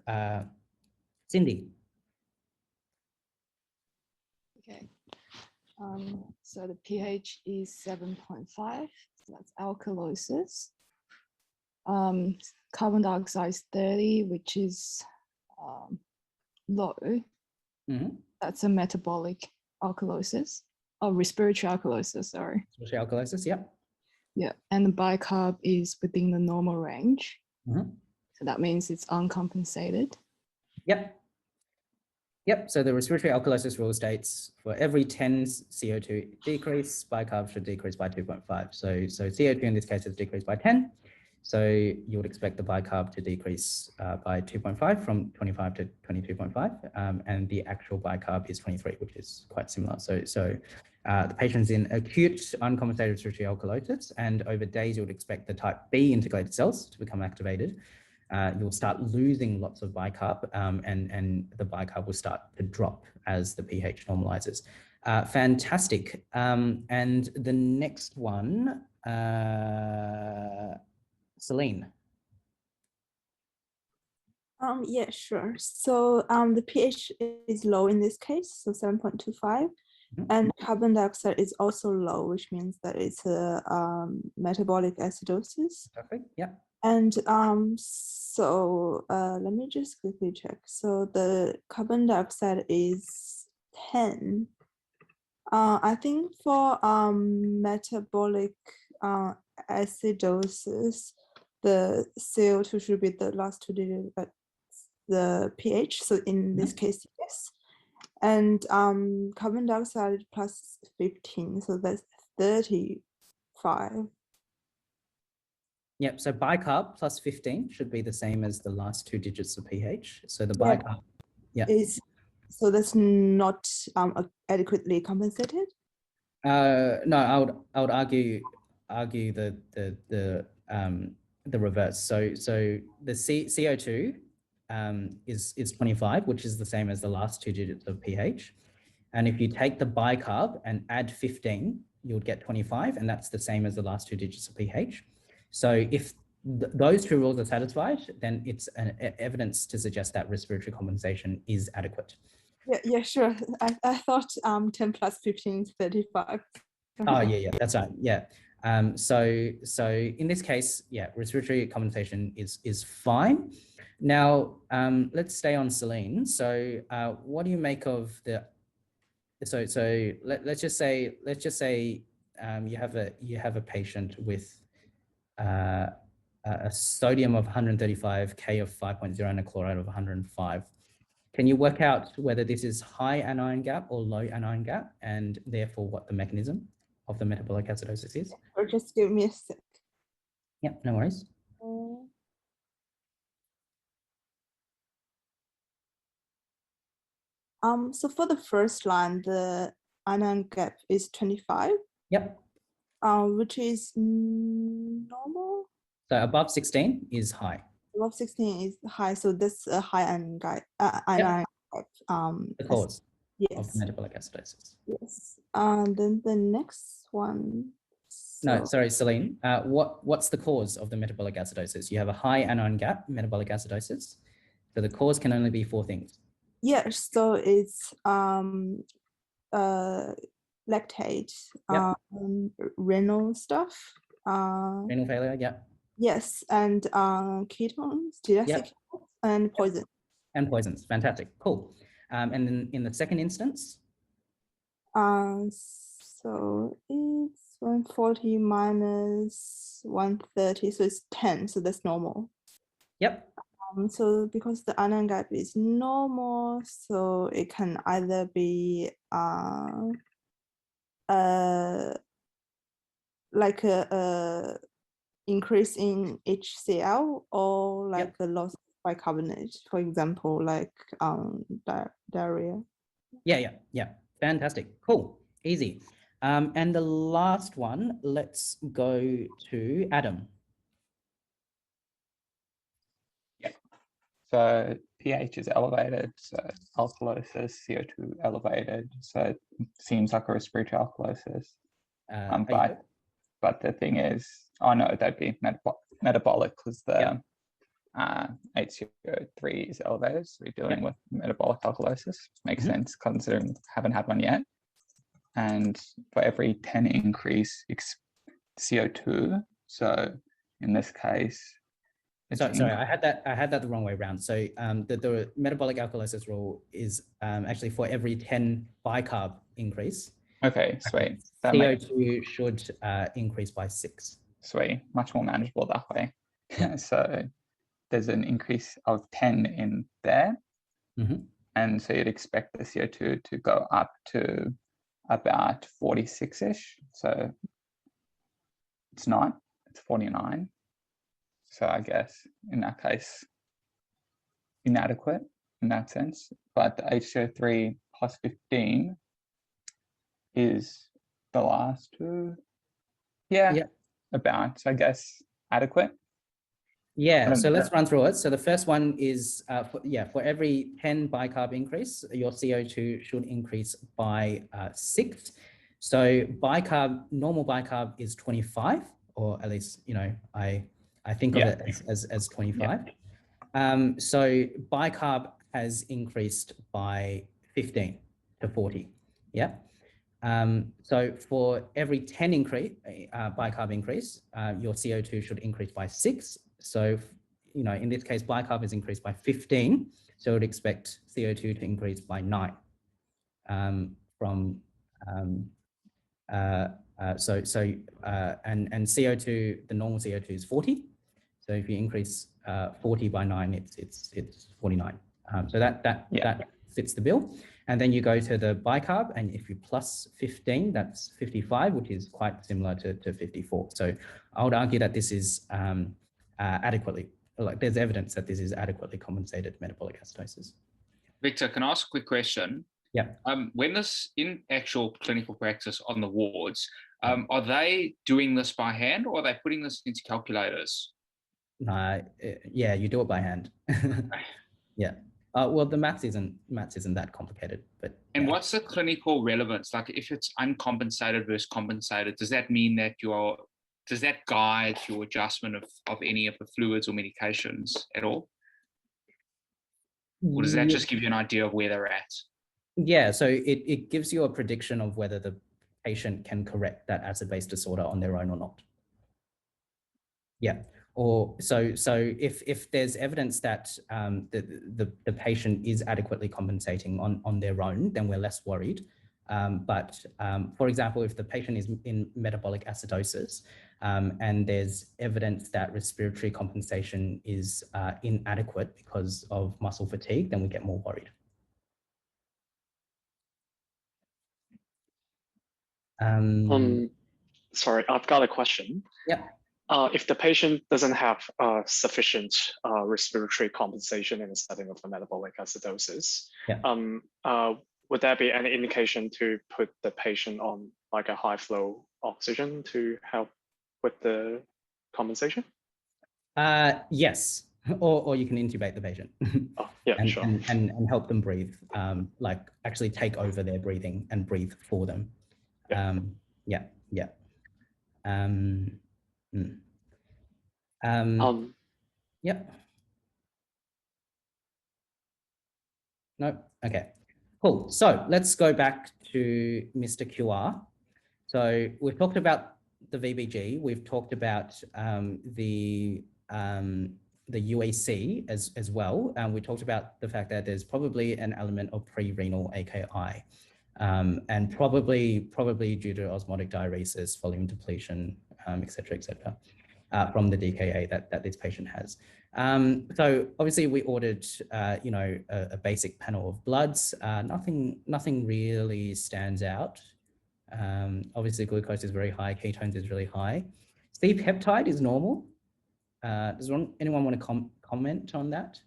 Cindy. Okay. So the pH is 7.5. So that's alkalosis. Carbon dioxide is 30, which is low. That's a metabolic alkalosis. Oh, respiratory alkalosis, sorry. Respiratory alkalosis, yeah. Yeah, and the bicarb is within the normal range. So that means it's uncompensated. Yep, so the respiratory alkalosis rule states for every 10 CO2 decrease, bicarb should decrease by 2.5. So CO2 in this case is decreased by 10. So you would expect the bicarb to decrease by 2.5 from 25 to 22.5. And the actual bicarb is 23, which is quite similar. So the patient's in acute uncompensated respiratory alkalosis, and over days you would expect the type B integrated cells to become activated. You'll start losing lots of bicarb, and the bicarb will start to drop as the pH normalizes. Fantastic. And the next one, Celine. Yeah, sure. So the pH is low in this case, so 7.25, and carbon dioxide is also low, which means that it's a metabolic acidosis. Perfect. Yeah. And so let me just quickly check. So the carbon dioxide is 10. I think for metabolic acidosis, the CO2 should be the last 2 digits at the pH. So in this case, yes. And carbon dioxide plus 15, so that's 35. Yep, so bicarb plus 15 should be the same as the last 2 digits of pH. So the bicarb, So that's not adequately compensated? No, I would argue the reverse. So the CO2 is 25, which is the same as the last 2 digits of pH. And if you take the bicarb and add 15, you would get 25, and that's the same as the last 2 digits of pH. So if those 2 rules are satisfied, then it's evidence to suggest that respiratory compensation is adequate. Yeah, sure. I thought 10 plus 15 is 35. Oh, yeah, that's right. Yeah. So in this case, yeah, respiratory compensation is fine. Now, let's stay on saline. So what do you make of the, let's just say you have a patient with a sodium of 135, K of 5.0, and a chloride of 105. Can you work out whether this is high anion gap or low anion gap, and therefore what the mechanism of the metabolic acidosis is? Or just give me a sec. Yep, no worries. So for the first line, the anion gap is 25. Yep. Which is normal. So above 16 is high. Above 16 is high, so that's a high anion gap. Anion gap. The cause of yes. metabolic acidosis. Yes. Then the next one. No, sorry, Celine. What's the cause of the metabolic acidosis? You have a high anion gap, metabolic acidosis. So the cause can only be 4 things. Yes, so it's lactate, Yep. renal stuff. Renal failure, yeah. Yes, and ketones, diacetyl, and poison. And poisons, fantastic, cool. And then in the second instance? So it's 140 minus 130, so it's 10, so that's normal. Yep. So because the anion gap is normal, so it can either be like a increase in HCl or like a loss of bicarbonate, for example, like diarrhea. Yeah. Fantastic. Cool. Easy. And the last one, let's go to Adam. Yeah. So pH is elevated, so alkalosis, CO2 elevated, so it seems like a respiratory alkalosis. But the thing is, oh no, that'd be metabolic because the HCO3 is elevated, so we're dealing with metabolic alkalosis. Makes sense considering haven't had one yet. And for every 10 increase CO2, so in this case, sorry, I had that the wrong way around. So the metabolic alkalosis rule is actually for every 10 bicarb increase. Okay, sweet. That CO2 should increase by 6. Sweet, much more manageable that way. So there's an increase of 10 in there. And so you'd expect the CO2 to go up to about 46-ish. So it's not, it's 49. So I guess in that case, inadequate in that sense. But the HCO3 plus 15 is the last two. About, so I guess adequate. Yeah, so let's run through it. So the first one is, for every 10 bicarb increase, your CO2 should increase by 6. So normal bicarb is 25, or at least, I think of it as 25. So bicarb has increased by 15 to 40, so for every 10 bicarb increase, your CO2 should increase by 6. So, in this case, bicarb is increased by 15. So I would expect CO2 to increase by 9 and CO2, the normal CO2 is 40. So if you increase 40 by 9, it's 49. So that fits the bill. And then you go to the bicarb, and if you plus 15, that's 55, which is quite similar to 54. So I would argue that this is adequately, there's evidence that this is adequately compensated metabolic acidosis. Victor, can I ask a quick question? Yeah. When this in actual clinical practice on the wards, are they doing this by hand, or are they putting this into calculators? Yeah, you do it by hand. Yeah. Well, the maths isn't that complicated, but. And what's the clinical relevance? Like, if it's uncompensated versus compensated, does that mean that does that guide your adjustment of any of the fluids or medications at all? Or does that just give you an idea of where they're at? Yeah, so it gives you a prediction of whether patient can correct that acid-base disorder on their own or not. Yeah. Or so if there's evidence that the patient is adequately compensating on their own, then we're less worried. But for example, if the patient is in metabolic acidosis and there's evidence that respiratory compensation is inadequate because of muscle fatigue, then we get more worried. Sorry, I've got a question. Yeah. If the patient doesn't have sufficient respiratory compensation in the setting of the metabolic acidosis, yeah. Would there be any indication to put the patient on like a high flow oxygen to help with the compensation? Yes, or you can intubate the patient. Oh, yeah, and, sure. and help them breathe, like actually take over their breathing and breathe for them. Yeah. Yeah. Yep. No. Okay. Cool. So let's go back to Mr. QR. So we've talked about the VBG. We've talked about the UAC as well. We talked about the fact that there's probably an element of pre-renal AKI, and probably due to osmotic diuresis, volume depletion, et cetera, from the DKA that this patient has. So obviously we ordered, a basic panel of bloods. Nothing really stands out. Obviously glucose is very high, ketones is really high. C-peptide is normal. Does anyone want to comment on that?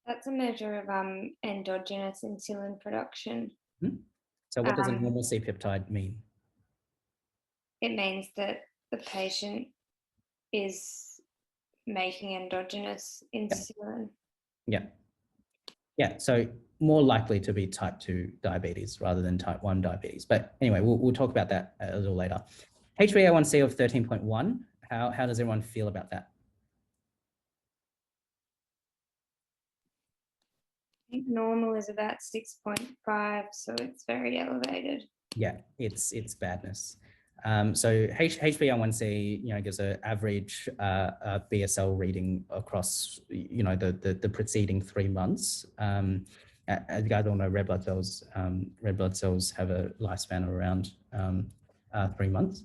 That's a measure of endogenous insulin production. So what does a normal C-peptide mean? It means that the patient is making endogenous insulin. Yeah, so more likely to be type 2 diabetes rather than type 1 diabetes. But anyway, we'll talk about that a little later. HbA1c of 13.1, how does everyone feel about that? I think normal is about 6.5, so it's very elevated. Yeah, it's badness. So HbA1c, gives an average BSL reading across, the preceding 3 months. As you guys all know, red blood cells have a lifespan of around 3 months.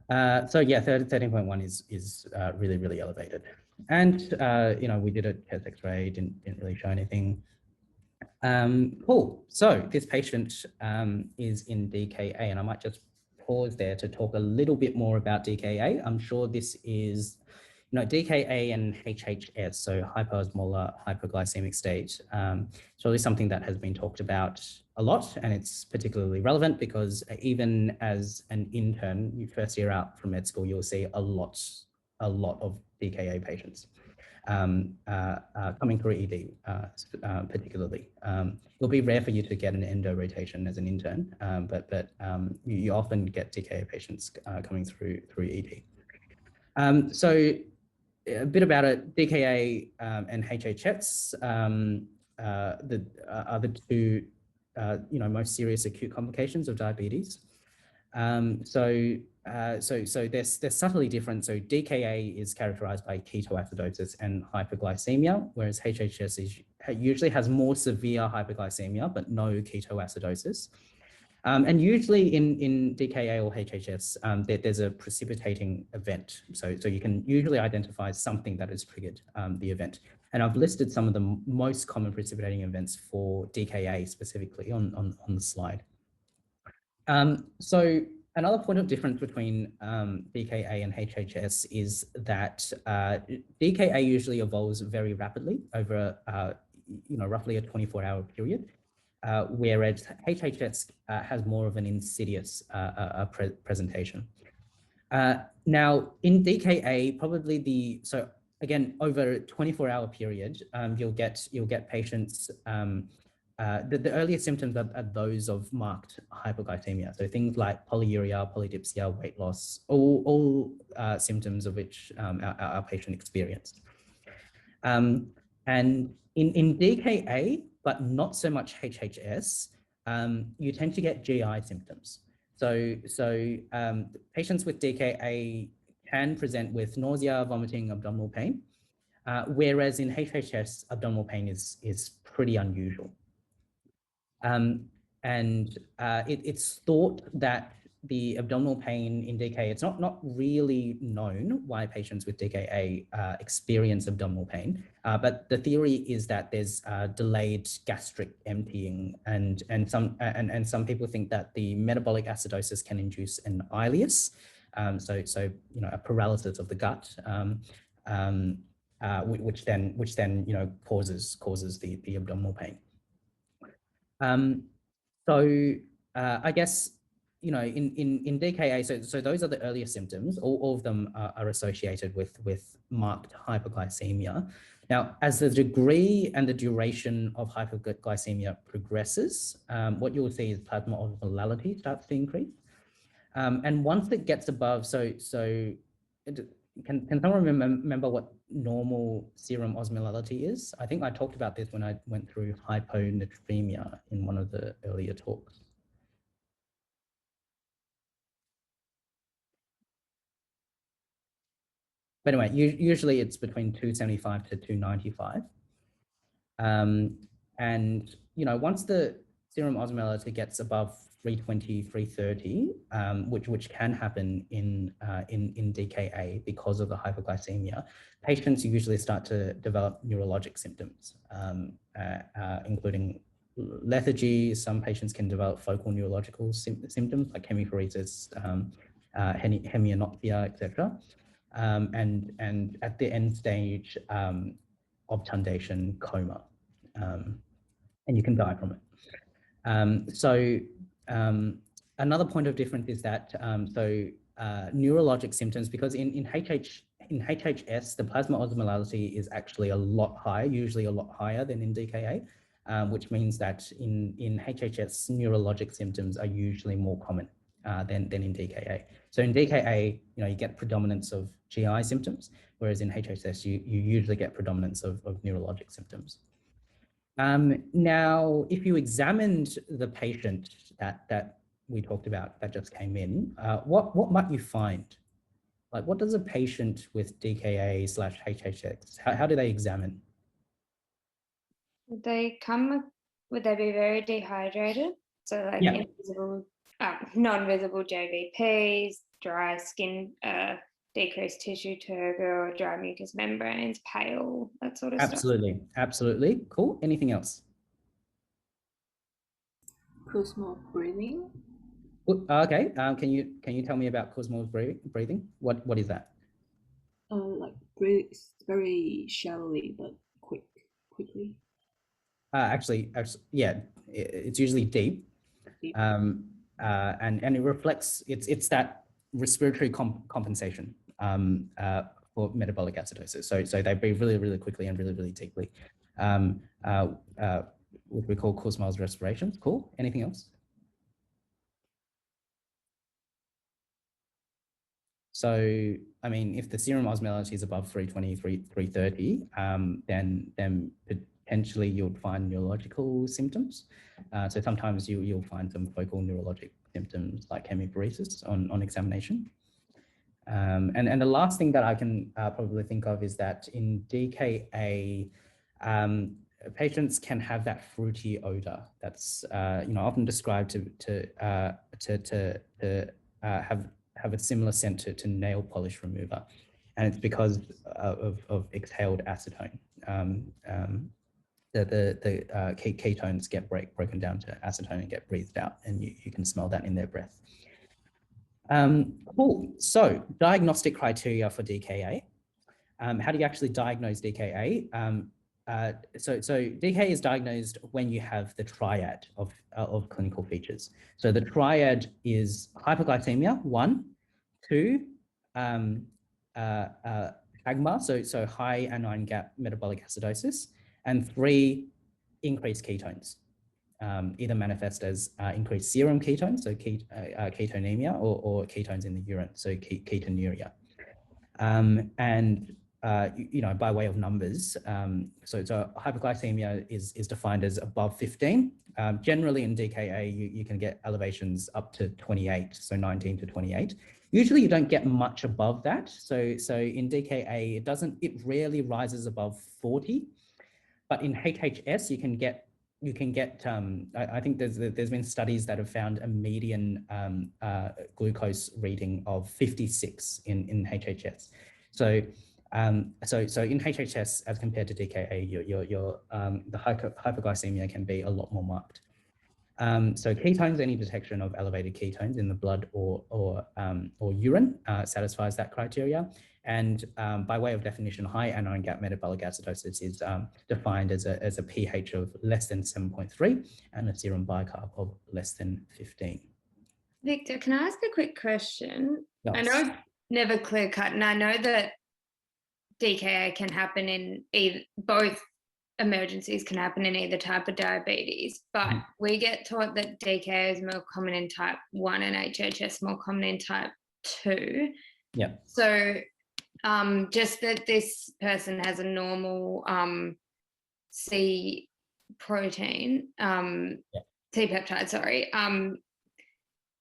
So yeah, 13.1 is really, really elevated. And we did a chest X-ray, didn't really show anything. Cool. So this patient is in DKA, and I might just pause there to talk a little bit more about DKA. I'm sure this is, DKA and HHS, so hyposmolar hypoglycemic state. It's really something that has been talked about a lot, and it's particularly relevant because even as an intern, first year out from med school, you'll see a lot of DKA patients coming through ED, particularly. It'll be rare for you to get an endo rotation as an intern, but you often get DKA patients coming through ED. So a bit about it, DKA and HHS are the two most serious acute complications of diabetes. So they're subtly different. So DKA is characterized by ketoacidosis and hypoglycemia, whereas HHS usually has more severe hypoglycemia, but no ketoacidosis. And usually in DKA or HHS, there's a precipitating event. So you can usually identify something that has triggered the event. And I've listed some of the most common precipitating events for DKA specifically on the slide. So another point of difference between DKA and HHS is that DKA usually evolves very rapidly over roughly a 24-hour period, whereas HHS has more of an insidious presentation. Now in DKA, probably so again over a 24-hour period, you'll get patients. The earliest symptoms are those of marked hypoglycemia. So things like polyuria, polydipsia, weight loss, all symptoms of which our patient experienced. And in DKA, but not so much HHS, you tend to get GI symptoms. So patients with DKA can present with nausea, vomiting, abdominal pain, whereas in HHS, abdominal pain is pretty unusual. It's thought that the abdominal pain in DKA, it's not really known why patients with DKA experience abdominal pain, but the theory is that there's delayed gastric emptying, and some people think that the metabolic acidosis can induce an ileus, so a paralysis of the gut, which then causes the abdominal pain. I guess, in DKA, so those are the earlier symptoms. All of them are associated with marked hypoglycemia. Now, as the degree and the duration of hypoglycemia progresses, what you will see is plasma osmolality starts to increase. And once it gets above, can someone remember what normal serum osmolality is? I think I talked about this when I went through hyponatremia in one of the earlier talks. But anyway, usually it's between 275 to 295. And once the serum osmolality gets above 320, 330, which can happen in DKA because of the hypoglycemia, patients usually start to develop neurologic symptoms, including lethargy. Some patients can develop focal neurological symptoms like hemiparesis, hemianopsia, etc. And at the end stage, obtundation, coma, and you can die from it. Another point of difference is that neurologic symptoms, because in HHS, the plasma osmolality is actually a lot higher, usually a lot higher than in DKA, which means that in HHS, neurologic symptoms are usually more common than in DKA. So in DKA, you get predominance of GI symptoms, whereas in HHS, you usually get predominance of neurologic symptoms. Now, if you examined the patient that we talked about that just came in, what might you find? Like, what does a patient with DKA/HHS, how do they examine? They would they be very dehydrated? So like invisible, non-visible JVPs, dry skin, decreased tissue turgor, dry mucous membranes, pale, that sort of stuff. Absolutely. Cool. Anything else? Kussmaul breathing. Okay. Can you tell me about Kussmaul's breathing? What is that? Like breathe very shallowly but quickly. Actually, yeah, it's usually deep. And it reflects it's that respiratory compensation for metabolic acidosis. So they breathe really, really quickly and really, really deeply. What we call Kussmaul's respirations. Cool. Anything else? So, I mean, if the serum osmolality is above 320, 330, then potentially you'll find neurological symptoms. So sometimes you'll find some focal neurologic symptoms like hemiparesis on examination. And the last thing that I can probably think of is that in DKA, patients can have that fruity odor that's often described to have a similar scent to nail polish remover, and it's because of exhaled acetone. The ketones get broken down to acetone and get breathed out, and you can smell that in their breath. Cool. So diagnostic criteria for DKA. How do you actually diagnose DKA? So DKA is diagnosed when you have the triad of clinical features. So the triad is hypoglycemia, 1, 2, AGMA, so high anion gap metabolic acidosis, and 3, increased ketones. Either manifest as increased serum ketones, so ketonemia, or ketones in the urine, so ketonuria. And by way of numbers, so hypoglycemia is defined as above 15. Generally in DKA, you can get elevations up to 28, so 19 to 28. Usually you don't get much above that. So in DKA, it rarely rises above 40, but in HHS, you can get, I think there's been studies that have found a median glucose reading of 56 in HHS. So in HHS, as compared to DKA, the hypoglycemia can be a lot more marked. So ketones, any detection of elevated ketones in the blood or urine satisfies that criteria. And by way of definition, high anion gap metabolic acidosis is defined as a pH of less than 7.3 and a serum bicarb of less than 15. Victor, can I ask a quick question? Yes. I know it's never clear cut, and I know that DKA can happen in both emergencies can happen in either type of diabetes, but we get taught that DKA is more common in type 1 and HHS more common in type 2. Yeah. So just that this person has a normal C protein, C peptide, sorry.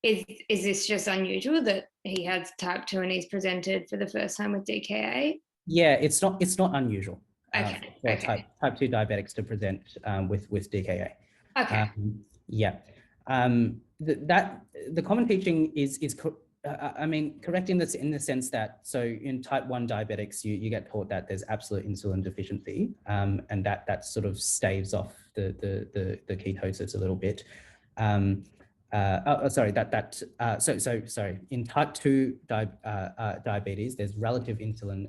Is this just unusual that he has type 2 and he's presented for the first time with DKA? Yeah, it's not unusual for Okay. type 2 diabetics to present with DKA. Okay. The common teaching is correct in the sense that, so in type 1 diabetics, you get taught that there's absolute insulin deficiency, and that sort of staves off the ketosis a little bit. In type 2 diabetes, there's relative insulin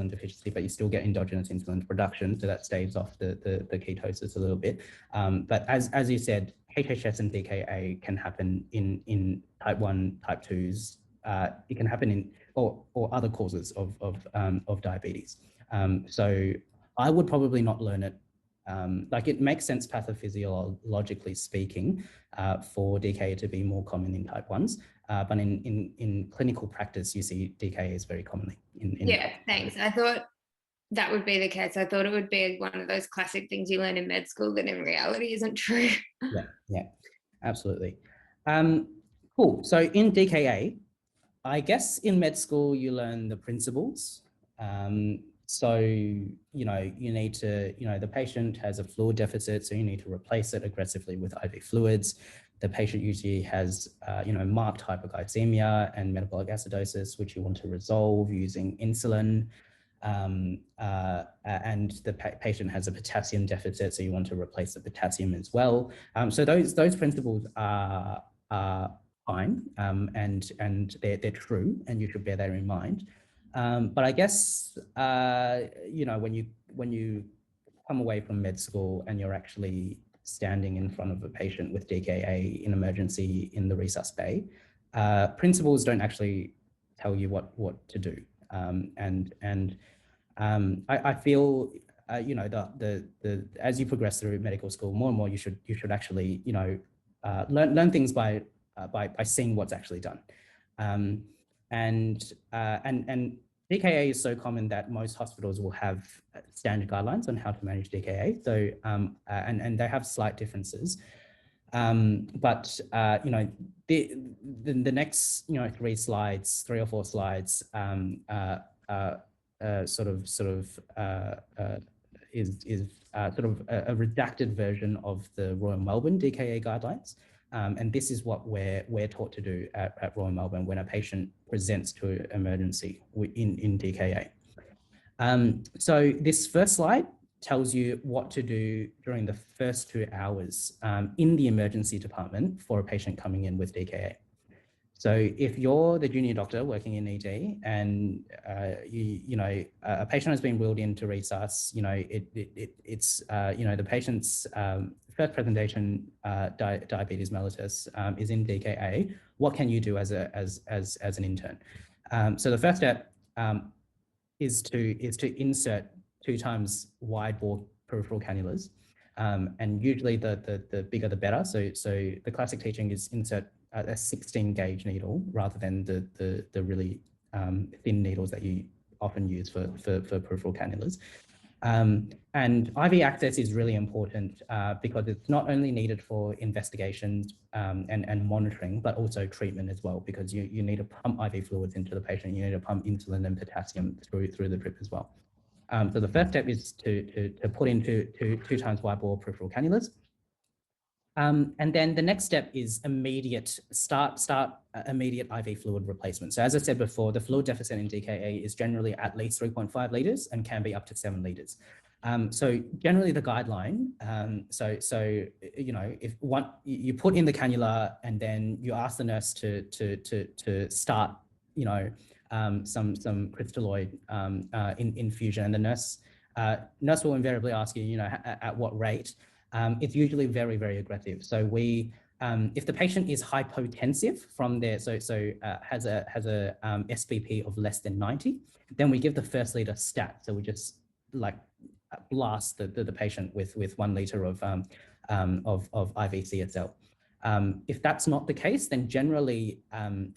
deficiency, but you still get endogenous insulin production, so that staves off the ketosis a little bit. But as you said, HHS and DKA can happen in type 1, type 2s. It can happen in or other causes of diabetes. So I would probably not learn it. It makes sense pathophysiologically speaking for DKA to be more common in type 1s, but in clinical practice, you see DKA is very commonly yeah, thanks. I thought that would be the case. I thought it would be one of those classic things you learn in med school that in reality isn't true. Yeah, absolutely. Cool. So in DKA, I guess in med school, you learn the principles. So, you need to, the patient has a fluid deficit, so you need to replace it aggressively with IV fluids. The patient usually has, marked hypoglycemia and metabolic acidosis, which you want to resolve using insulin. And the patient has a potassium deficit, so you want to replace the potassium as well. So those principles are fine, and they're true, and you should bear that in mind. But I guess, when you come away from med school and you're actually standing in front of a patient with DKA in emergency in the resus bay, principals don't actually tell you what to do. I feel, as you progress through medical school, more and more you should actually, learn things by seeing what's actually done. And DKA is so common that most hospitals will have standard guidelines on how to manage DKA. So, and they have slight differences. But the next, 3 or 4 slides, is a redacted version of the Royal Melbourne DKA guidelines. And this is what we're taught to do at Royal Melbourne when a patient presents to emergency in DKA. So this first slide tells you what to do during the first 2 hours in the emergency department for a patient coming in with DKA. So if you're the junior doctor working in ED and a patient has been wheeled into resus, it's the patient's first presentation diabetes mellitus is in DKA. What can you do as an intern? So the first step is to insert 2 times wide bore peripheral cannulas, and usually the bigger the better. So the classic teaching is insert a 16 gauge needle rather than the really thin needles that you often used for peripheral cannulas. And IV access is really important because it's not only needed for investigations and monitoring, but also treatment as well, because you need to pump IV fluids into the patient. You need to pump insulin and potassium through the drip as well. So the first step is to put into two times wide bore peripheral cannulas. And then the next step is immediate immediate IV fluid replacement. So as I said before, the fluid deficit in DKA is generally at least 3.5 litres and can be up to 7 litres. So generally the guideline, so you know, if you put in the cannula and then you ask the nurse to start, you know, some crystalloid infusion, and the nurse will invariably ask you, you know, at what rate. It's usually very, very aggressive. So if the patient is hypotensive from there, has a SBP of less than 90, then we give the first liter stat. So we just like blast the patient with 1 liter of IV CSL. If that's not the case, then generally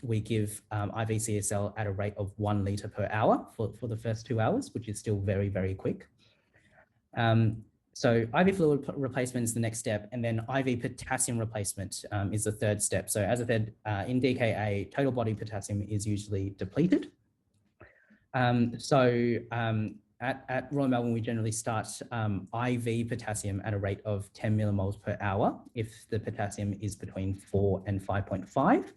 we give IV CSL at a rate of 1 liter per hour for the first 2 hours, which is still very, very quick. So IV fluid replacement is the next step, and then IV potassium replacement is the third step. So as I said, in DKA, total body potassium is usually depleted. At Royal Melbourne, we generally start IV potassium at a rate of 10 millimoles per hour if the potassium is between 4 and 5.5.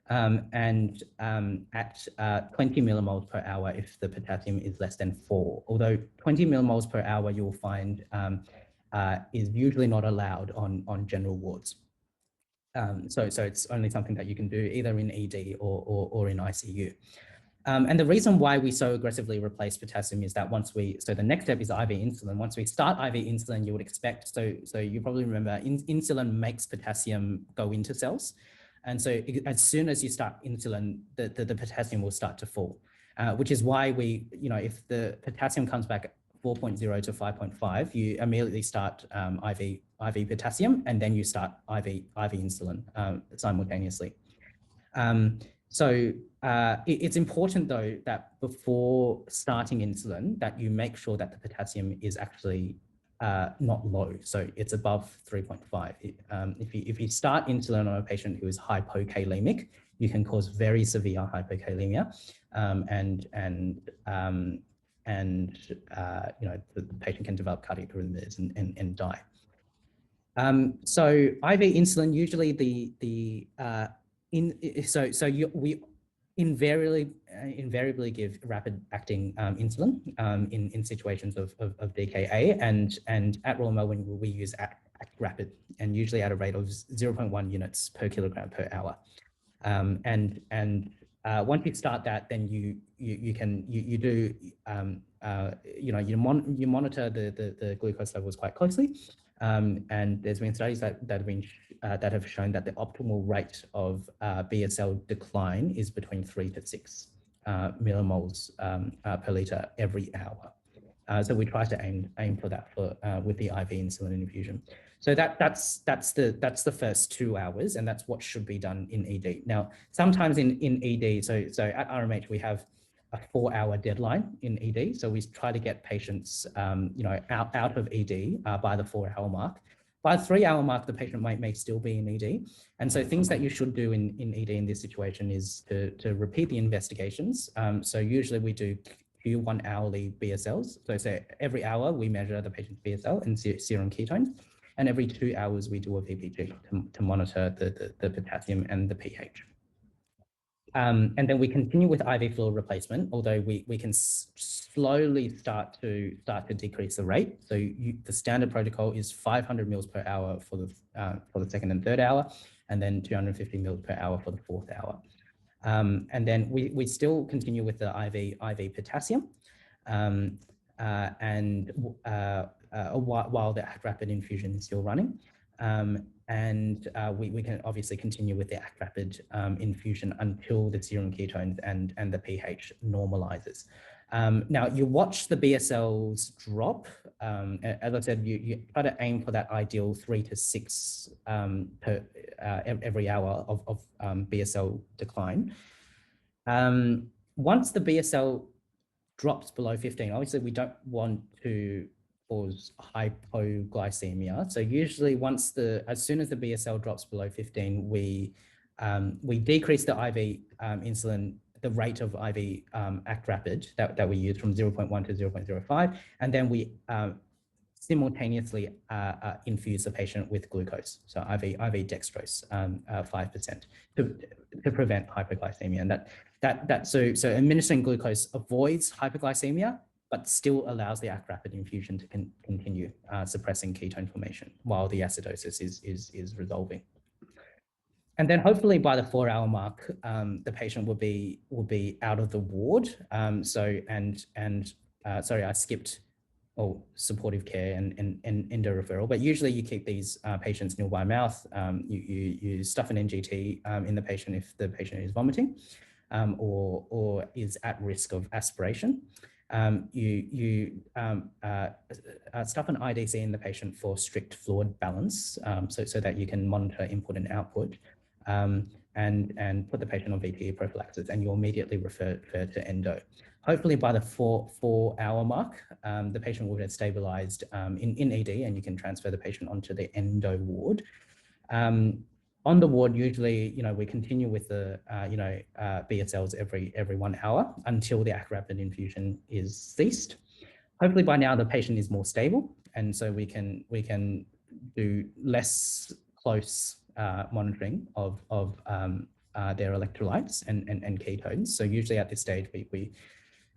And at 20 millimoles per hour if the potassium is less than 4. Although 20 millimoles per hour you'll find is usually not allowed on general wards. So it's only something that you can do either in ED or in ICU. And the reason why we so aggressively replace potassium is that so the next step is IV insulin. Once we start IV insulin, you would expect, so you probably remember, insulin makes potassium go into cells. And so as soon as you start insulin, the potassium will start to fall, which is why you know, if the potassium comes back at 4.0 to 5.5, you immediately start IV potassium, and then you start IV insulin simultaneously. It's important though that before starting insulin that you make sure that the potassium is actually not low, so it's above 3.5. If you start insulin on a patient who is hypokalemic, you can cause very severe hypokalemia, you know, the patient can develop cardiac arrhythmias and die. So IV insulin, usually we invariably give rapid acting insulin in situations of DKA, and at Royal Melbourne we use Act Rapid, and usually at a rate of 0.1 units per kilogram per hour. Once you start that, then you monitor the glucose levels quite closely. And there's been studies that have shown that the optimal rate of BSL decline is between 3 to 6 millimoles per liter every hour. So we try to aim for that with the IV insulin infusion. So that's the first 2 hours, and that's what should be done in ED. Now, sometimes in ED, so at RMH we have a 4-hour deadline in ED. So we try to get patients, you know, out of ED by the 4-hour mark. By the 3-hour mark, the patient may still be in ED. And so things that you should do in ED in this situation is to repeat the investigations. So usually we do Q1 hourly BSLs. So every hour we measure the patient's BSL and serum ketones. And every 2 hours we do a VPG to monitor the potassium and the pH. And then we continue with IV fluid replacement, although we can slowly start to decrease the rate. So the standard protocol is 500 mils per hour for the second and third hour, and then 250 mils per hour for the fourth hour. And then we still continue with the IV potassium, while the Act Rapid infusion is still running. And we can obviously continue with the Act Rapid infusion until the serum ketones and the pH normalizes. Now, you watch the BSLs drop. As I said, you try to aim for that ideal 3 to 6 per every hour of BSL decline. Once the BSL drops below 15, obviously we don't want to cause hypoglycemia. So usually as soon as the BSL drops below 15, we decrease the IV insulin, the rate of IV act rapid that we use from 0.1 to 0.05, and then we simultaneously infuse the patient with glucose, so IV dextrose, 5%, to prevent hypoglycemia. And so administering glucose avoids hypoglycemia, but still allows the act rapid infusion to continue suppressing ketone formation while the acidosis is resolving. And then hopefully by the 4-hour mark, the patient will be out of the ward. Sorry, I skipped supportive care and endo referral, but usually you keep these patients nil by mouth. You stuff an NGT in the patient if the patient is vomiting or is at risk of aspiration. You stuff an IDC in the patient for strict fluid balance, so that you can monitor input and output, and put the patient on VTE prophylaxis, and you immediately refer to endo. Hopefully by the 4-hour mark, the patient will get stabilized in ED, and you can transfer the patient onto the endo ward. On the ward, usually, we continue with the, BSLs every 1 hour until the act rapid infusion is ceased. Hopefully by now the patient is more stable, and so we can do less close monitoring of their electrolytes and ketones. So usually at this stage, we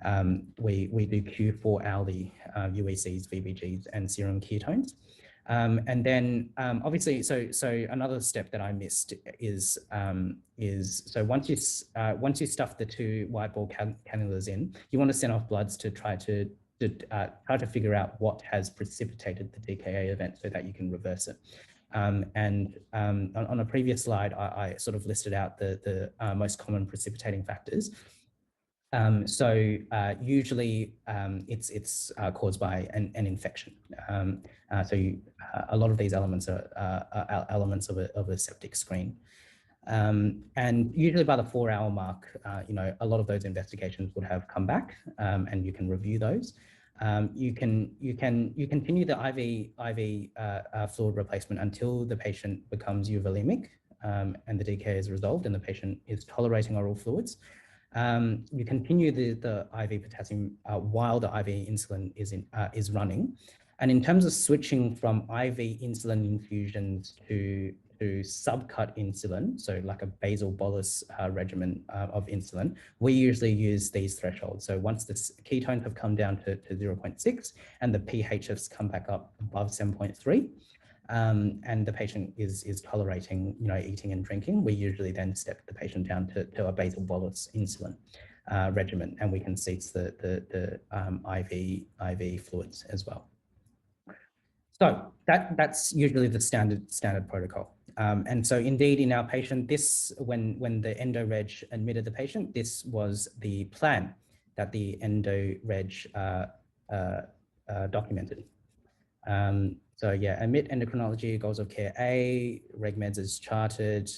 do Q4 hourly UECs, VBGs, and serum ketones. And then obviously, so another step that I missed is so once you stuff the 2 white ball cannulas in, you want to send off bloods to try to figure out what has precipitated the DKA event so that you can reverse it. On a previous slide, I sort of listed out the most common precipitating factors. Usually it's caused by an infection. A lot of these elements are elements of a septic screen. And usually by the 4-hour mark, a lot of those investigations would have come back, and you can review those. You continue the IV fluid replacement until the patient becomes euvolemic, and the DKA is resolved and the patient is tolerating oral fluids. You continue the IV potassium while the IV insulin is running. And in terms of switching from IV insulin infusions to subcut insulin, so like a basal bolus regimen of insulin, we usually use these thresholds. So once the ketones have come down to 0.6 and the pH has come back up above 7.3, and the patient is tolerating, eating and drinking, we usually then step the patient down to a basal bolus insulin regimen, and we can cease the IV fluids as well. So that's usually the standard protocol. And so indeed in our patient, when the endo-reg admitted the patient, this was the plan that the endo-reg documented. So yeah, admit endocrinology, goals of care A, reg meds is charted.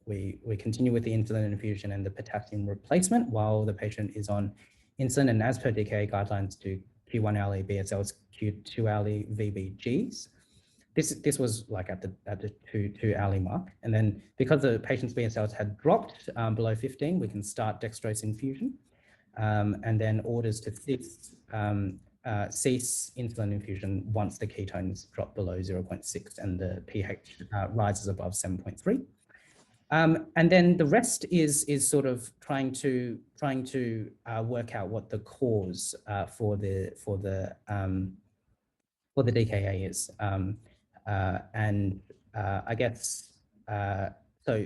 We continue with the insulin infusion and the potassium replacement while the patient is on insulin, and as per DKA guidelines, do Q1 hourly BSLs, Q2 hourly VBGs. This was like at the 2 hourly mark. And then because the patient's BSLs had dropped below 15, we can start dextrose infusion, and then orders to cease insulin infusion once the ketones drop below 0.6 and the pH rises above 7.3. And then the rest is sort of trying to work out what the cause for the DKA is. I guess so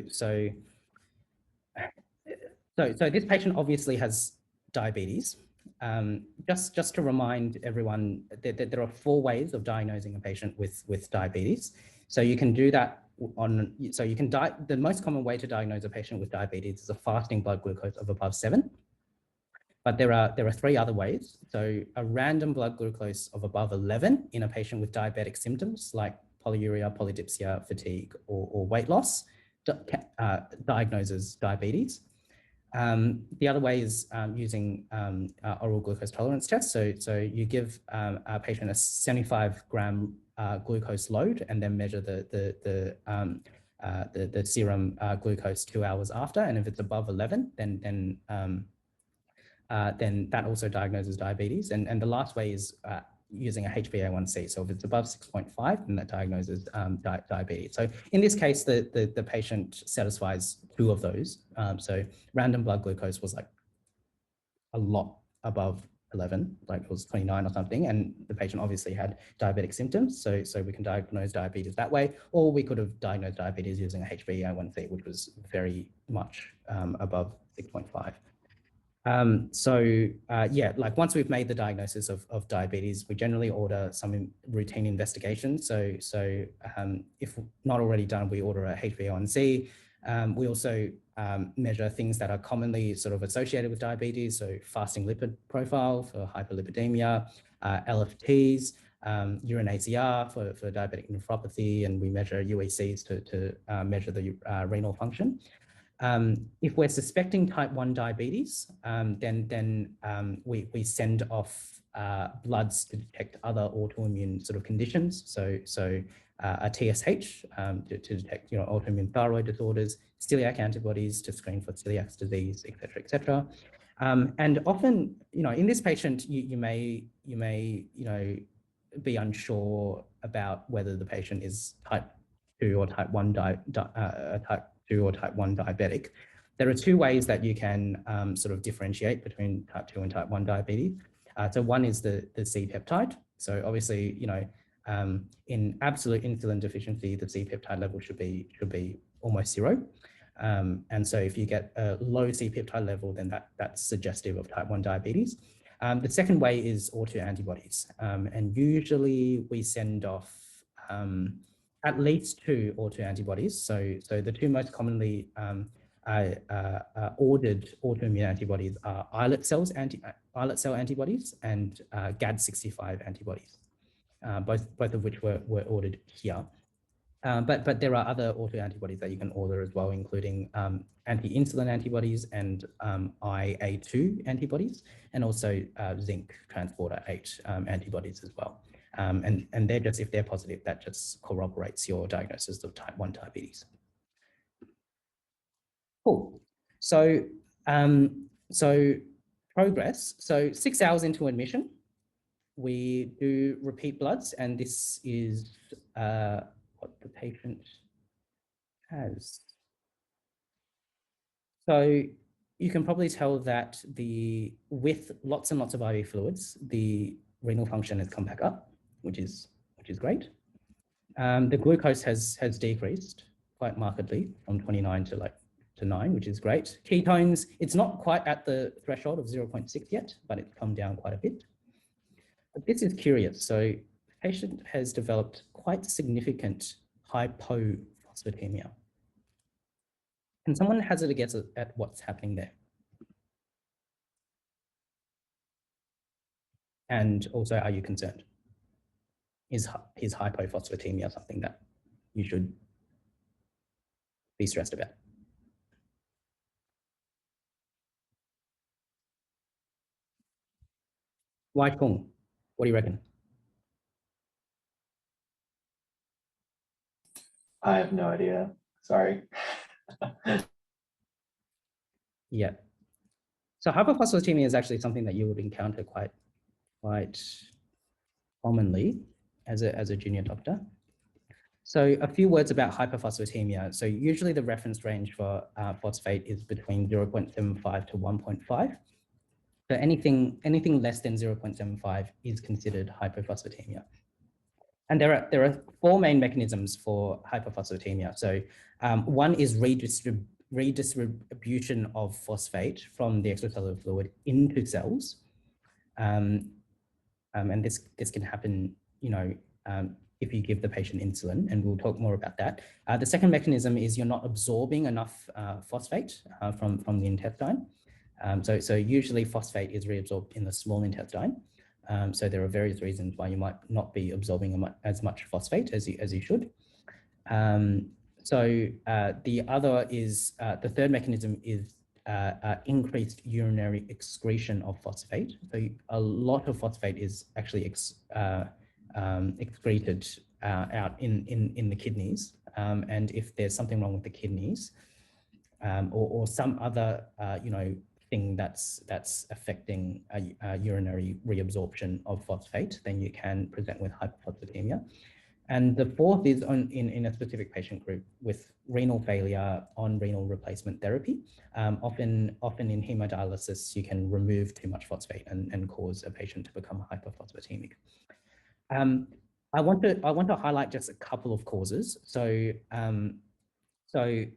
this patient obviously has diabetes. Just to remind everyone that there are 4 ways of diagnosing a patient with diabetes. So you can do that the most common way to diagnose a patient with diabetes is a fasting blood glucose of above 7. But there are 3 other ways. So a random blood glucose of above 11 in a patient with diabetic symptoms like polyuria, polydipsia, fatigue, or weight loss diagnoses diabetes. The other way is using oral glucose tolerance tests. So you give a patient a 75-gram glucose load and then measure the serum glucose 2 hours after. And if it's above 11, then that also diagnoses diabetes. And the last way is using a HbA1c. So if it's above 6.5, then that diagnoses diabetes. So in this case, the patient satisfies 2 of those. So random blood glucose was like a lot above 11, like it was 29 or something. And the patient obviously had diabetic symptoms. So we can diagnose diabetes that way, or we could have diagnosed diabetes using a HbA1c, which was very much above 6.5. Yeah, like once we've made the diagnosis of diabetes, we generally order some routine investigations. So if not already done, we order a HbA1c. We also measure things that are commonly sort of associated with diabetes. So fasting lipid profile for hyperlipidemia, LFTs, urine ACR for diabetic nephropathy, and we measure UECs to measure the renal function. If we're suspecting type 1 diabetes, then we send off bloods to detect other autoimmune sort of conditions. So a TSH to detect autoimmune thyroid disorders, celiac antibodies to screen for celiac disease, et cetera, et cetera. And often, in this patient, you may be unsure about whether the patient is type 2 or type 1 type 2 or type 1 diabetic. There are 2 ways that you can sort of differentiate between type 2 and type 1 diabetes. So one is the C-peptide. So obviously, in absolute insulin deficiency, the C-peptide level should be almost 0. And so if you get a low C-peptide level, then that's suggestive of type 1 diabetes. The second way is autoantibodies. And usually we send off at least 2 autoantibodies. So the 2 most commonly ordered autoimmune antibodies are islet cell antibodies and GAD65 antibodies, both of which were ordered here. But there are other autoantibodies that you can order as well, including anti-insulin antibodies and IA2 antibodies, and also zinc transporter 8 antibodies as well. And they're just, if they're positive, that just corroborates your diagnosis of type 1 diabetes. Cool. So, progress. So 6 hours into admission, we do repeat bloods, and this is what the patient has. So you can probably tell that with lots and lots of IV fluids, the renal function has come back up, which is great. The glucose has decreased quite markedly from 29 to 9, which is great. Ketones, it's not quite at the threshold of 0.6 yet, but it's come down quite a bit. But this is curious. So the patient has developed quite significant hypophosphatemia. Can someone hazard a guess at what's happening there? And also, are you concerned? Is hypophosphatemia something that you should be stressed about? Wai Kung, what do you reckon? I have no idea. Sorry. Yeah. So hypophosphatemia is actually something that you would encounter quite commonly as a junior doctor. So a few words about hypophosphatemia. So usually the reference range for phosphate is between 0.75 to 1.5. So anything less than 0.75 is considered hypophosphatemia. And there are 4 main mechanisms for hypophosphatemia. So one is redistribution of phosphate from the extracellular fluid into cells. And this can happen, if you give the patient insulin, and we'll talk more about that. The second mechanism is you're not absorbing enough phosphate from the intestine. So usually phosphate is reabsorbed in the small intestine. So there are various reasons why you might not be absorbing as much phosphate as you should. The other is, the third mechanism is increased urinary excretion of phosphate. So a lot of phosphate is actually excreted out in the kidneys. And if there's something wrong with the kidneys, or some other thing that's affecting urinary reabsorption of phosphate, then you can present with hypophosphatemia. And the fourth is in a specific patient group with renal failure on renal replacement therapy. Often in hemodialysis, you can remove too much phosphate and cause a patient to become hyperphosphatemic. I want to highlight just a couple of causes. So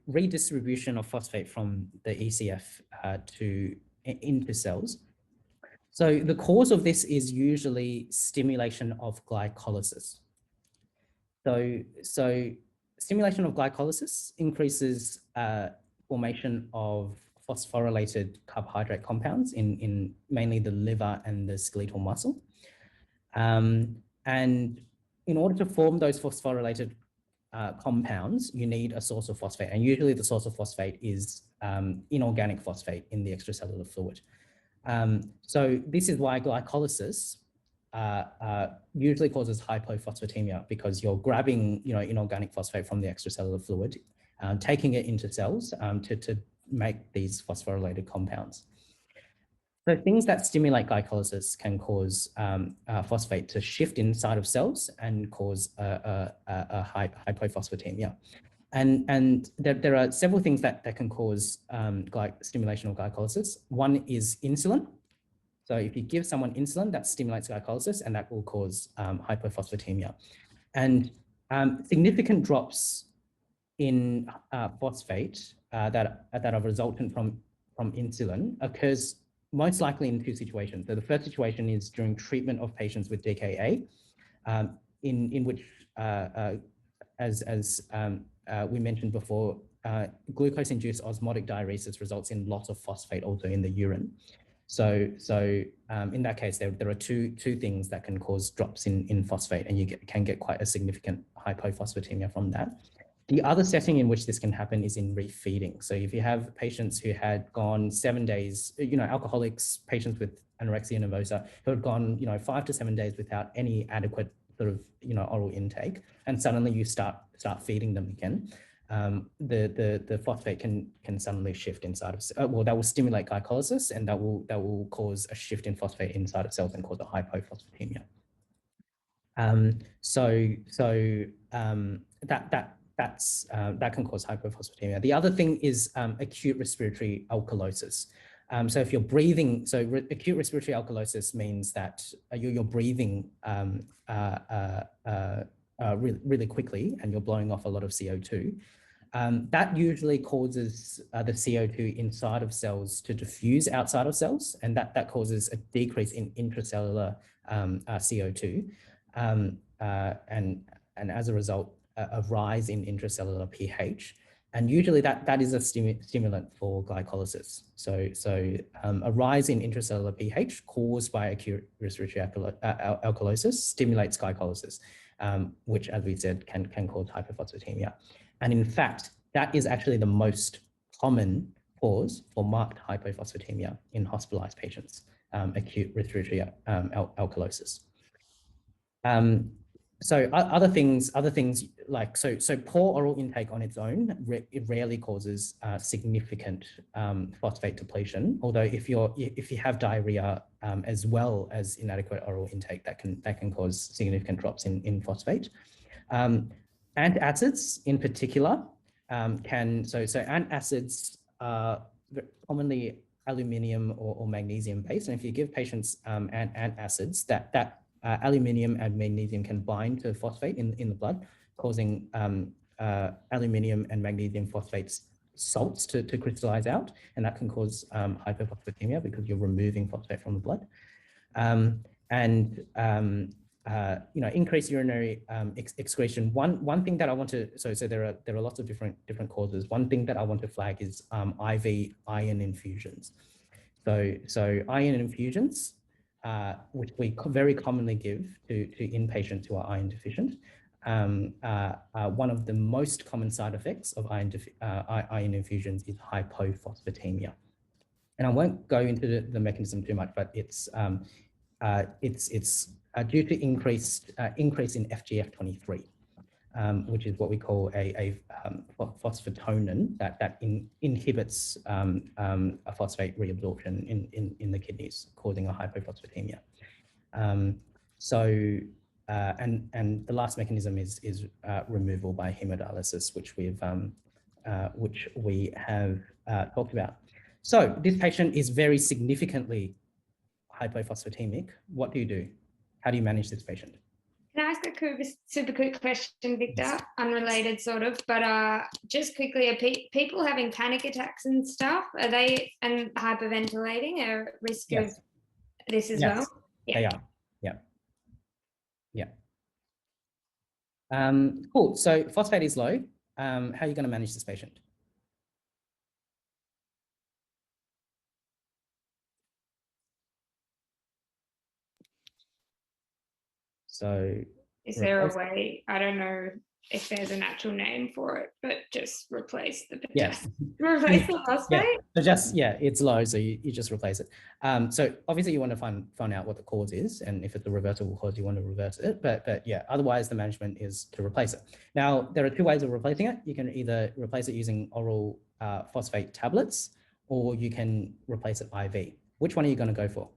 redistribution of phosphate from the ECF into cells. So the cause of this is usually stimulation of glycolysis. So stimulation of glycolysis increases formation of phosphorylated carbohydrate compounds in mainly the liver and the skeletal muscle. And in order to form those phosphorylated compounds, you need a source of phosphate. And usually the source of phosphate is inorganic phosphate in the extracellular fluid. So this is why glycolysis usually causes hypophosphatemia, because you're grabbing inorganic phosphate from the extracellular fluid, taking it into cells to make these phosphorylated compounds. So things that stimulate glycolysis can cause phosphate to shift inside of cells and cause a hypophosphatemia. And there are several things that can cause stimulation of glycolysis. One is insulin. So if you give someone insulin, that stimulates glycolysis, and that will cause hypophosphatemia. And significant drops in phosphate that are resultant from insulin occurs most likely in two situations. So the first situation is during treatment of patients with DKA, in which, as we mentioned before, glucose-induced osmotic diuresis results in loss of phosphate also in the urine. So in that case, there are two things that can cause drops in phosphate, and you can get quite a significant hypophosphatemia from that. The other setting in which this can happen is in refeeding. So if you have patients who had gone 7 days, alcoholics, patients with anorexia nervosa, who have gone, 5 to 7 days without any adequate sort of, oral intake, and suddenly you start feeding them again, the phosphate can suddenly shift inside of, well, that will stimulate glycolysis, and that will cause a shift in phosphate inside of cells and cause a hypophosphatemia. That can cause hypophosphatemia. The other thing is acute respiratory alkalosis. So if you're breathing, acute respiratory alkalosis means that you're breathing really quickly, and you're blowing off a lot of CO2. That usually causes the CO2 inside of cells to diffuse outside of cells, and that causes a decrease in intracellular CO2, and as a result, a rise in intracellular pH. And usually that is a stimulant for glycolysis. So a rise in intracellular pH caused by acute respiratory alkalosis stimulates glycolysis, which, as we said, can cause hypophosphatemia. And in fact, that is actually the most common cause for marked hypophosphatemia in hospitalized patients, acute respiratory alkalosis. So other things like, so poor oral intake on its own, it rarely causes significant phosphate depletion. Although if you have diarrhea as well as inadequate oral intake, that can cause significant drops in phosphate. Antacids in particular antacids are commonly aluminium or magnesium based, and if you give patients antacids, that aluminium and magnesium can bind to phosphate in the blood, causing aluminium and magnesium phosphate salts to crystallize out, and that can cause hypophosphatemia because you're removing phosphate from the blood. Increased urinary excretion. One thing that I want to, so there are lots of different causes. One thing that I want to flag is IV iron infusions. So iron infusions, which we very commonly give to inpatients who are iron deficient. One of the most common side effects of iron infusions is hypophosphatemia. And I won't go into the mechanism too much, but it's due to increase in FGF23, which is what we call a phosphatonin that inhibits a phosphate reabsorption in the kidneys, causing a hypophosphatemia. And the last mechanism is removal by hemodialysis, which we have talked about. So this patient is very significantly hypophosphatemic. What do you do? How do you manage this patient? Can I ask a super quick question, Victor? Yes. Unrelated sort of, but just quickly, are people having panic attacks and stuff? Are they and hyperventilating at risk of this as well? Yeah. They are. Yeah. Cool. So phosphate is low. How are you going to manage this patient? So is there a way, I don't know if there's a natural name for it, but just replace the potassium. Replace the phosphate? Yeah. So it's low, so you just replace it. So obviously you want to find out what the cause is, and if it's a reversible cause, you want to reverse it. But yeah, otherwise the management is to replace it. Now, there are two ways of replacing it. You can either replace it using oral phosphate tablets, or you can replace it IV. Which one are you going to go for?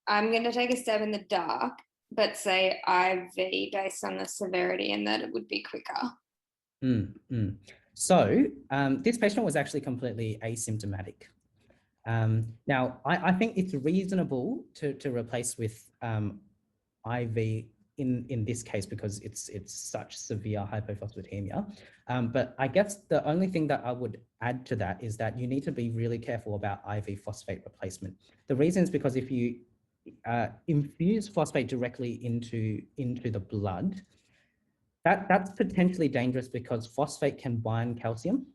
I'm going to take a stab in the dark, but say IV based on the severity and that it would be quicker. So this patient was actually completely asymptomatic. Now, I think it's reasonable to replace with IV in this case because it's such severe hypophosphatemia. But I guess the only thing that I would add to that is that you need to be really careful about IV phosphate replacement. The reason is because if you infuse phosphate directly into the blood, that's potentially dangerous because phosphate can bind calcium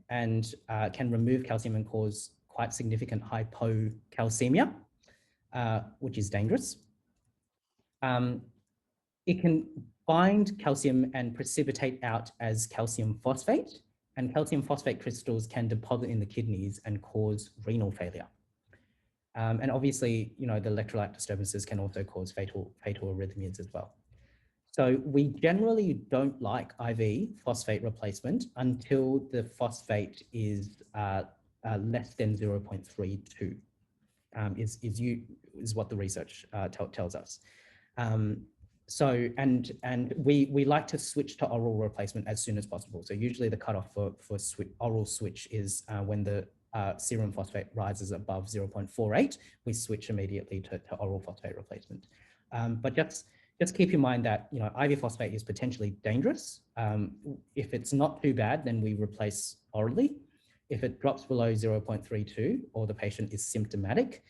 and can remove calcium and cause quite significant hypocalcemia, which is dangerous. It can bind calcium and precipitate out as calcium phosphate, and calcium phosphate crystals can deposit in the kidneys and cause renal failure. And obviously, the electrolyte disturbances can also cause fatal arrhythmias as well. So we generally don't like IV phosphate replacement until the phosphate is less than 0.32, is what the research tells us. So we like to switch to oral replacement as soon as possible. So usually the cutoff for oral switch is when the serum phosphate rises above 0.48, we switch immediately to oral phosphate replacement. But just keep in mind that IV phosphate is potentially dangerous. If it's not too bad, then we replace orally. If it drops below 0.32 or the patient is symptomatic,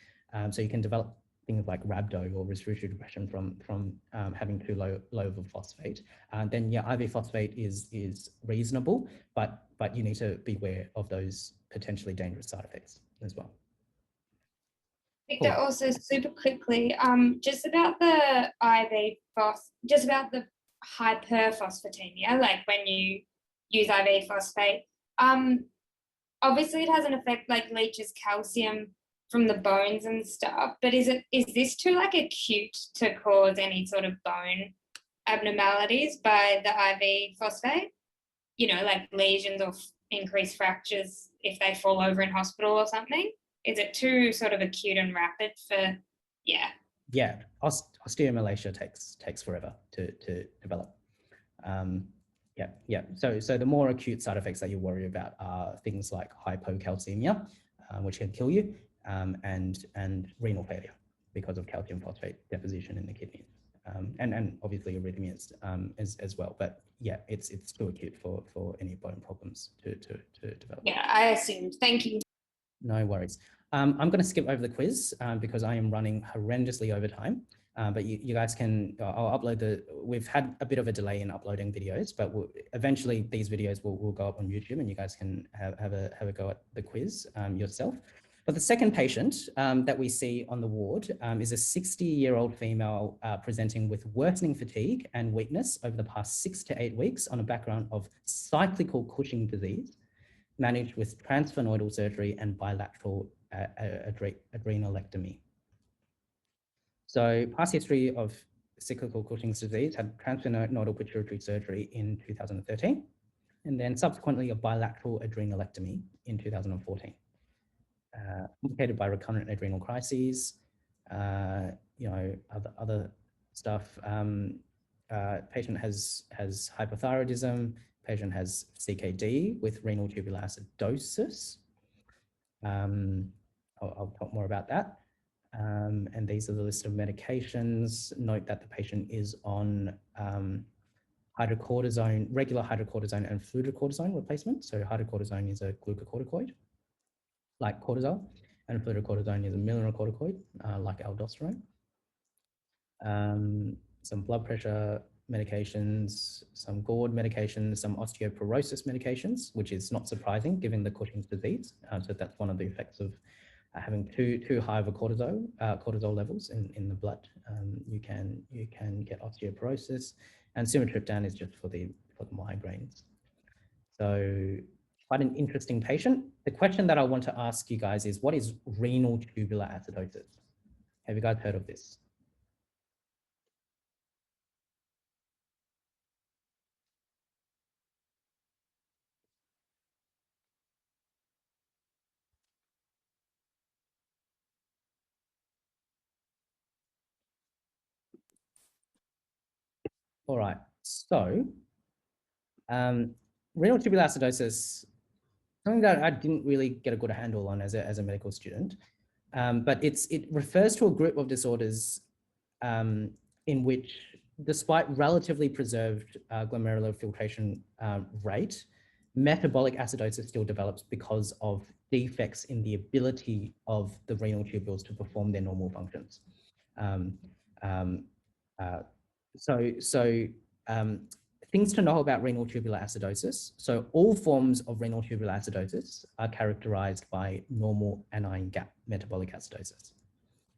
so you can develop things like rhabdo or respiratory depression from having too low of a phosphate, then yeah, IV phosphate is reasonable, but you need to be aware of those potentially dangerous side effects as well. Victor, cool. Also super quickly, just about the just about the hyperphosphatemia, like when you use IV phosphate, obviously it has an effect like leaches calcium from the bones and stuff, but is this too like acute to cause any sort of bone abnormalities by the IV phosphate? Like lesions or increased fractures if they fall over in hospital or something? Is it too sort of acute and rapid for, yeah? Yeah, osteomalacia takes forever to develop. So the more acute side effects that you worry about are things like hypocalcemia, which can kill you, and renal failure because of calcium phosphate deposition in the kidneys, and obviously arrhythmias as well. But yeah, it's too acute for any bone problems to develop. Yeah, I assumed. Thank you. No worries. I'm going to skip over the quiz because I am running horrendously over time. But you guys can, I'll upload we've had a bit of a delay in uploading videos, but eventually these videos will go up on YouTube and you guys can have a go at the quiz yourself. But the second patient that we see on the ward is a 60-year-old female presenting with worsening fatigue and weakness over the past 6 to 8 weeks on a background of cyclical Cushing disease, managed with transsphenoidal surgery and bilateral adrenalectomy. So past history of cyclical Cushing's disease, had transsphenoidal pituitary surgery in 2013, and then subsequently a bilateral adrenalectomy in 2014. Complicated by recurrent adrenal crises, you know, other stuff. Patient has hypothyroidism. Patient has CKD with renal tubular acidosis. I'll talk more about that. And these are the list of medications. Note that the patient is on hydrocortisone, regular hydrocortisone and fludrocortisone replacement. So hydrocortisone is a glucocorticoid, like cortisol, and fludrocortisone is a mineralocorticoid, like aldosterone. Some blood pressure medications, some GORD medications, some osteoporosis medications, which is not surprising given the Cushing's disease. So that's one of the effects of having too high of a cortisol levels in the blood. You can get osteoporosis, and sumatriptan is just for the migraines. So quite an interesting patient. The question that I want to ask you guys is, what is renal tubular acidosis? Have you guys heard of this? All right, so renal tubular acidosis, something that I didn't really get a good handle on as a medical student, but it refers to a group of disorders in which, despite relatively preserved glomerular filtration rate, metabolic acidosis still develops because of defects in the ability of the renal tubules to perform their normal functions. Things to know about renal tubular acidosis. So all forms of renal tubular acidosis are characterized by normal anion gap metabolic acidosis.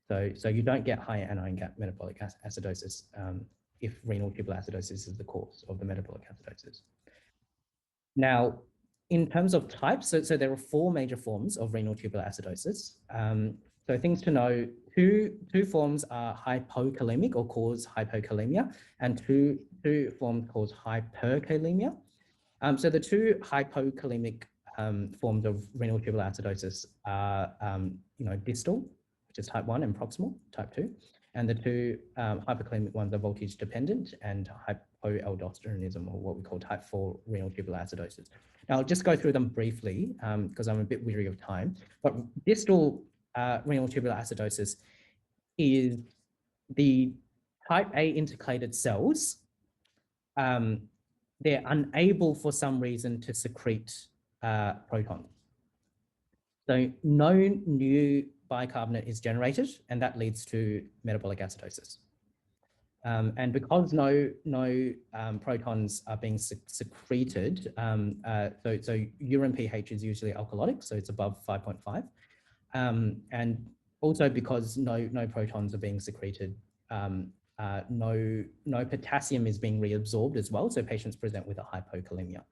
So you don't get high anion gap metabolic acidosis if renal tubular acidosis is the cause of the metabolic acidosis. Now, in terms of types, so there are 4 major forms of renal tubular acidosis. So things to know, two forms are hypokalemic or cause hypokalemia, and two forms cause hyperkalemia. So the 2 hypokalemic forms of renal tubular acidosis are, distal, which is type 1, and proximal, type 2. And the 2 hyperkalemic ones are voltage dependent and hypoaldosteronism, or what we call type 4 renal tubular acidosis. Now, I'll just go through them briefly because I'm a bit weary of time. But distal renal tubular acidosis is the type A intercalated cells. They're unable for some reason to secrete protons. So no new bicarbonate is generated, and that leads to metabolic acidosis. And because no protons are being secreted, so urine pH is usually alkalotic, so it's above 5.5. And also because no protons are being secreted, no potassium is being reabsorbed as well, so patients present with a hypokalemia.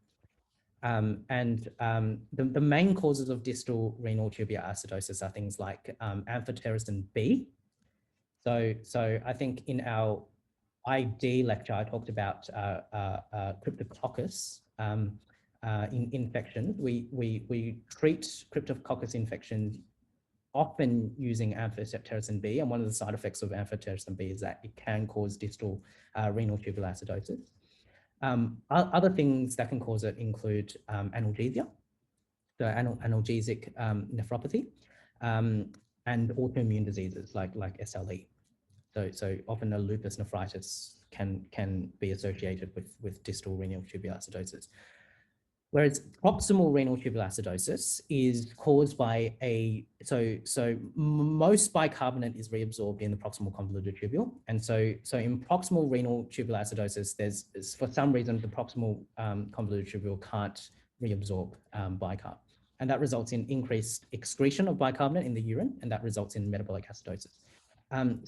The main causes of distal renal tubular acidosis are things like amphotericin B. So I think in our ID lecture, I talked about cryptococcus infection. We treat cryptococcus infections often using amphotericin B, and one of the side effects of amphotericin B is that it can cause distal renal tubular acidosis. Other things that can cause it include analgesia, so analgesic nephropathy, and autoimmune diseases like SLE. So often a lupus nephritis can be associated with distal renal tubular acidosis. Whereas proximal renal tubular acidosis is caused by so most bicarbonate is reabsorbed in the proximal convoluted tubule. And so in proximal renal tubular acidosis, there's for some reason, the proximal convoluted tubule can't reabsorb bicarb. and that results in increased excretion of bicarbonate in the urine, and that results in metabolic acidosis.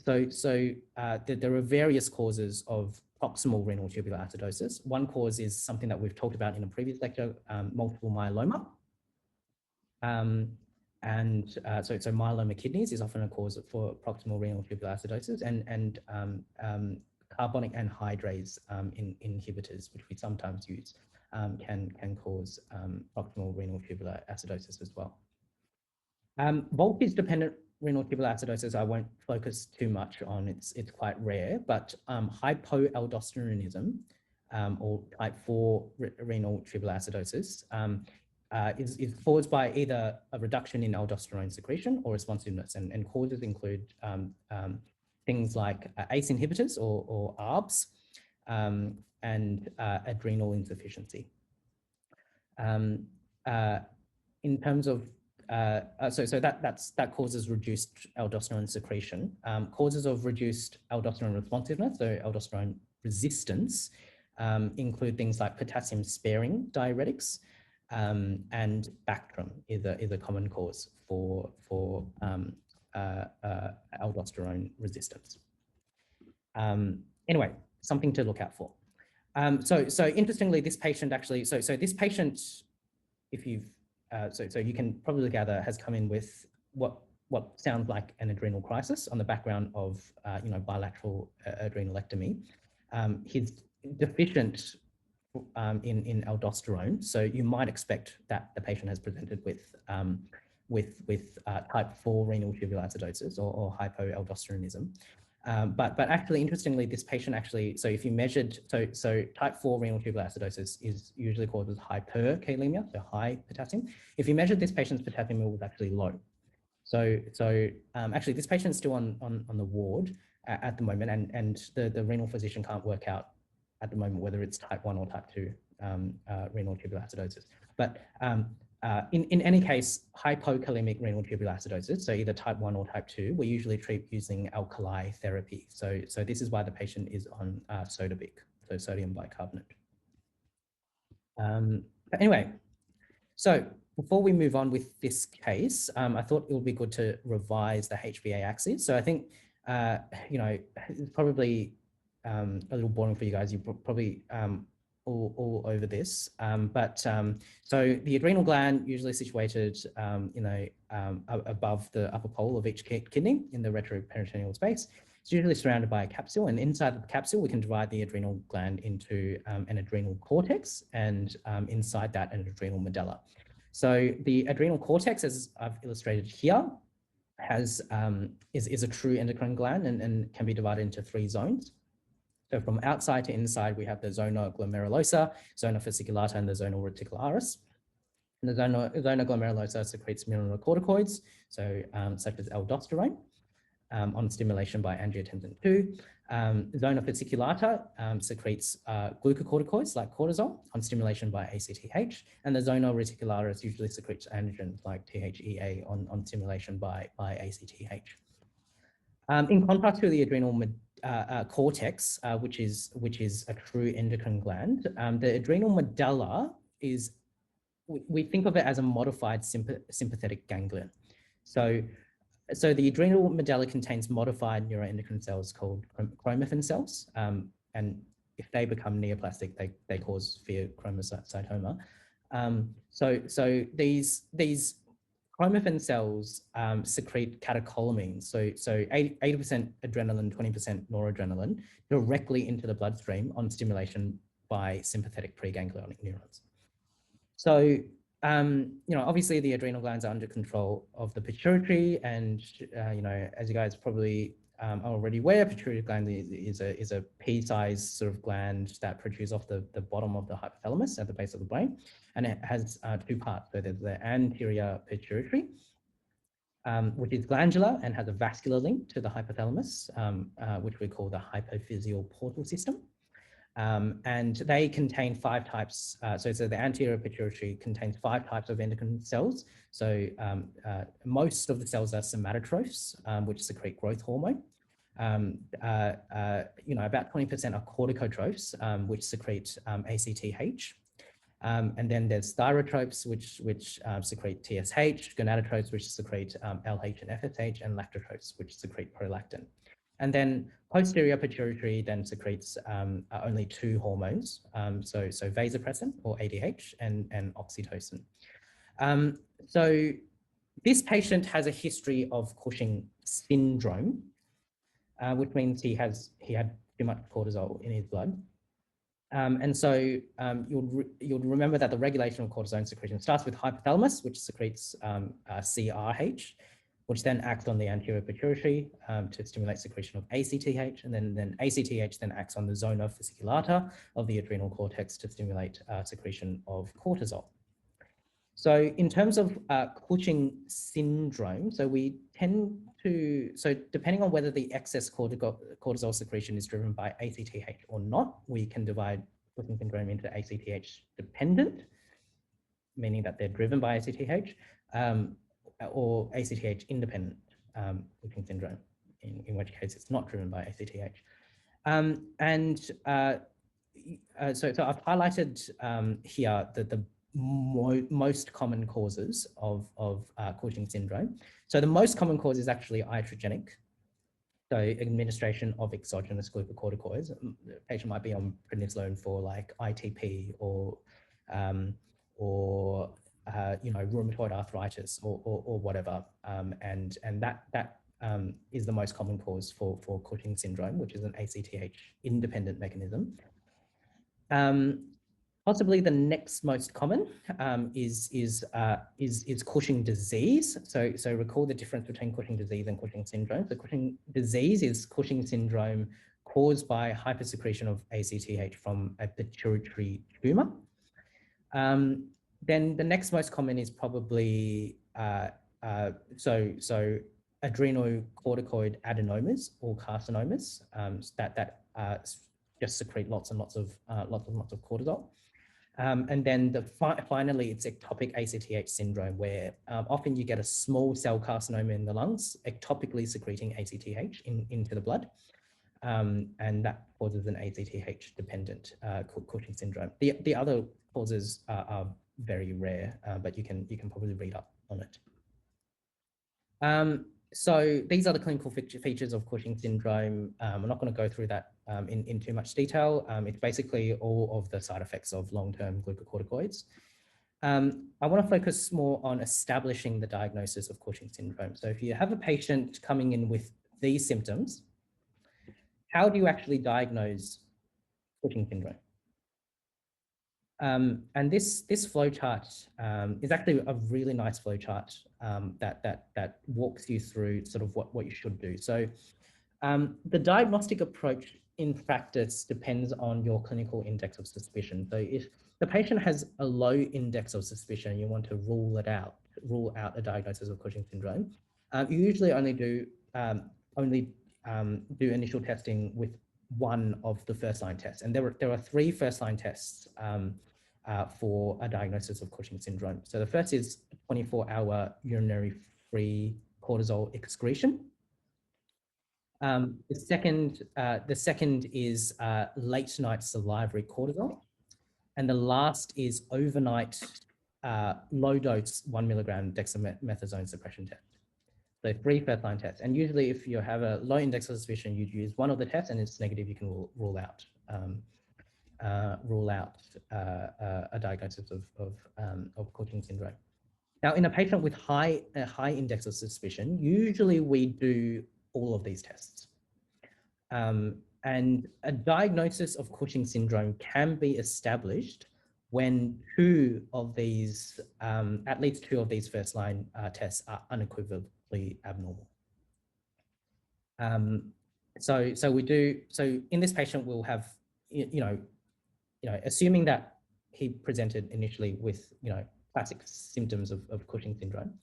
There are various causes of proximal renal tubular acidosis. One cause is something that we've talked about in a previous lecture, multiple myeloma. So myeloma kidneys is often a cause for proximal renal tubular acidosis, and carbonic anhydrase inhibitors, which we sometimes use, can cause proximal renal tubular acidosis as well. Voltage-dependent renal tubular acidosis, I won't focus too much on. It's quite rare, but hypoaldosteronism, or type 4 renal tubular acidosis, is caused by either a reduction in aldosterone secretion or responsiveness, and causes include things like ACE inhibitors or ARBs, and adrenal insufficiency. In terms of that causes reduced aldosterone secretion. Causes of reduced aldosterone responsiveness, so aldosterone resistance, include things like potassium sparing diuretics, and Bactrim is a common cause for aldosterone resistance. Anyway, something to look out for. So interestingly, this patient actually, so this patient, if you've, so you can probably gather, has come in with what sounds like an adrenal crisis on the background of bilateral adrenalectomy. He's deficient in aldosterone, so you might expect that the patient has presented with type 4 renal tubular acidosis or hypoaldosteronism. But actually, interestingly, this patient actually, so if you measured, so type 4 renal tubular acidosis is usually causes hyperkalemia, so high potassium. If you measured this patient's potassium, it was actually low. So actually, this patient's still on the ward at the moment, and the renal physician can't work out at the moment whether it's type 1 or type 2 renal tubular acidosis. But in any case, hypokalemic renal tubular acidosis, so either type 1 or type 2, we usually treat using alkali therapy. So this is why the patient is on Sodabic, so sodium bicarbonate. But anyway, so before we move on with this case, I thought it would be good to revise the HbA axis. So I think, it's probably a little boring for you guys. You probably all over this, so the adrenal gland usually situated, above the upper pole of each kidney in the retroperitoneal space. It's usually surrounded by a capsule, and inside the capsule, we can divide the adrenal gland into an adrenal cortex, and inside that, an adrenal medulla. So the adrenal cortex, as I've illustrated here, is a true endocrine gland and can be divided into 3 zones. So from outside to inside, we have the zona glomerulosa, zona fasciculata, and the zona reticularis. And the zona glomerulosa secretes mineralocorticoids, so such as aldosterone, on stimulation by angiotensin II. Zona fasciculata secretes glucocorticoids like cortisol on stimulation by ACTH, and the zona reticularis usually secretes androgens like THEA on stimulation by ACTH. In contrast to the adrenal cortex, which is a true endocrine gland, the adrenal medulla is, we think of it as a modified sympathetic ganglion. So the adrenal medulla contains modified neuroendocrine cells called chromaffin cells, and if they become neoplastic, they cause pheochromocytoma. So these chromaffin cells secrete catecholamines, so 80% adrenaline, 20% noradrenaline, directly into the bloodstream on stimulation by sympathetic preganglionic neurons. So, obviously the adrenal glands are under control of the pituitary, and as you guys probably are already aware, pituitary gland is a pea-sized sort of gland that protrudes off the bottom of the hypothalamus at the base of the brain, and it has 2 parts. So there's the anterior pituitary, which is glandular and has a vascular link to the hypothalamus, which we call the hypophyseal portal system. And they contain 5 types. So the anterior pituitary contains 5 types of endocrine cells. So most of the cells are somatotrophs, which secrete growth hormone. About 20% are corticotrophs, which secrete ACTH. And then there's thyrotropes, which secrete TSH, gonadotropes, which secrete LH and FSH, and lactotropes, which secrete prolactin. And then posterior pituitary then secretes only two hormones, so vasopressin or ADH and oxytocin. So this patient has a history of Cushing syndrome, which means he had too much cortisol in his blood. And so you'll remember that the regulation of cortisone secretion starts with hypothalamus, which secretes CRH, which then acts on the anterior pituitary to stimulate secretion of ACTH, and then ACTH then acts on the zona fasciculata of the adrenal cortex to stimulate secretion of cortisol. So in terms of Cushing syndrome, so we tend to, so depending on whether the excess cortisol secretion is driven by ACTH or not, we can divide Cushing syndrome into ACTH dependent, meaning that they're driven by ACTH, or ACTH independent Cushing syndrome, in which case it's not driven by ACTH. So I've highlighted here the most common causes of Cushing syndrome. So the most common cause is actually iatrogenic, so administration of exogenous glucocorticoids. The patient might be on prednisolone for like ITP or rheumatoid arthritis or whatever, and that is the most common cause for Cushing syndrome, which is an ACTH independent mechanism. Possibly the next most common is Cushing disease. So recall the difference between Cushing disease and Cushing syndrome. So Cushing disease is Cushing syndrome caused by hypersecretion of ACTH from a pituitary tumor. Then the next most common is probably adrenocorticoid adenomas or carcinomas that just secrete lots and lots of cortisol. And then finally, it's ectopic ACTH syndrome, where often you get a small cell carcinoma in the lungs, ectopically secreting ACTH into the blood, and that causes an ACTH-dependent Cushing syndrome. The other causes are very rare, but you can probably read up on it. So these are the clinical features of Cushing syndrome. I'm not going to go through that in too much detail. It's basically all of the side effects of long-term glucocorticoids. I want to focus more on establishing the diagnosis of Cushing syndrome. So if you have a patient coming in with these symptoms, how do you actually diagnose Cushing syndrome? And this flowchart is actually a really nice flowchart that walks you through sort of what you should do. So the diagnostic approach in practice depends on your clinical index of suspicion. So if the patient has a low index of suspicion, you want to rule out a diagnosis of Cushing syndrome, you usually only do initial testing with one of the first-line tests. And there are three first-line tests for a diagnosis of Cushing syndrome. So the first is 24-hour urinary free cortisol excretion. The second is late night salivary cortisol. And the last is overnight low dose 1 milligram dexamethasone suppression test. So three first-line tests. And usually if you have a low index of suspicion, you'd use one of the tests, and if it's negative, you can rule out a diagnosis of Cushing syndrome. Now, in a patient with a high index of suspicion, usually we do all of these tests. And a diagnosis of Cushing syndrome can be established when at least two of these first-line tests are unequivocally abnormal. So in this patient, we'll have, assuming that he presented initially with, classic symptoms of Cushing syndrome,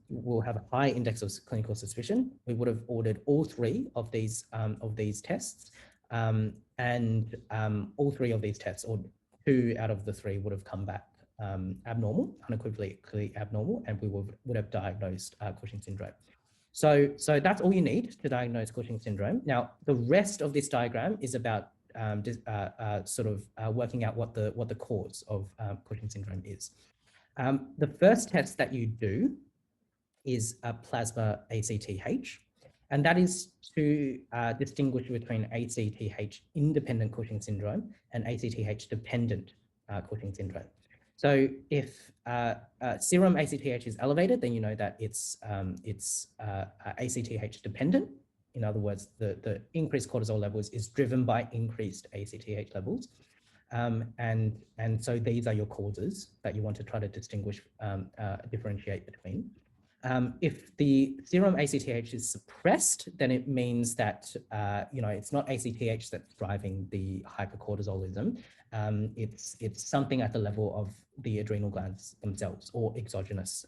we'll have a high index of clinical suspicion. We would have ordered all three of these tests, and all three of these tests, or two out of the three, would have come back abnormal, unequivocally abnormal, and we would have diagnosed Cushing syndrome. So that's all you need to diagnose Cushing syndrome. Now, the rest of this diagram is about working out what the cause of Cushing syndrome is. The first test that you do is a plasma ACTH, and that is to distinguish between ACTH independent Cushing syndrome and ACTH dependent Cushing syndrome. So if serum ACTH is elevated, then you know that it's ACTH dependent. In other words, the increased cortisol levels is driven by increased ACTH levels. And so these are your causes that you want to try to distinguish, differentiate between. If the serum ACTH is suppressed, then it means that it's not ACTH that's driving the hypercortisolism. It's something at the level of the adrenal glands themselves or exogenous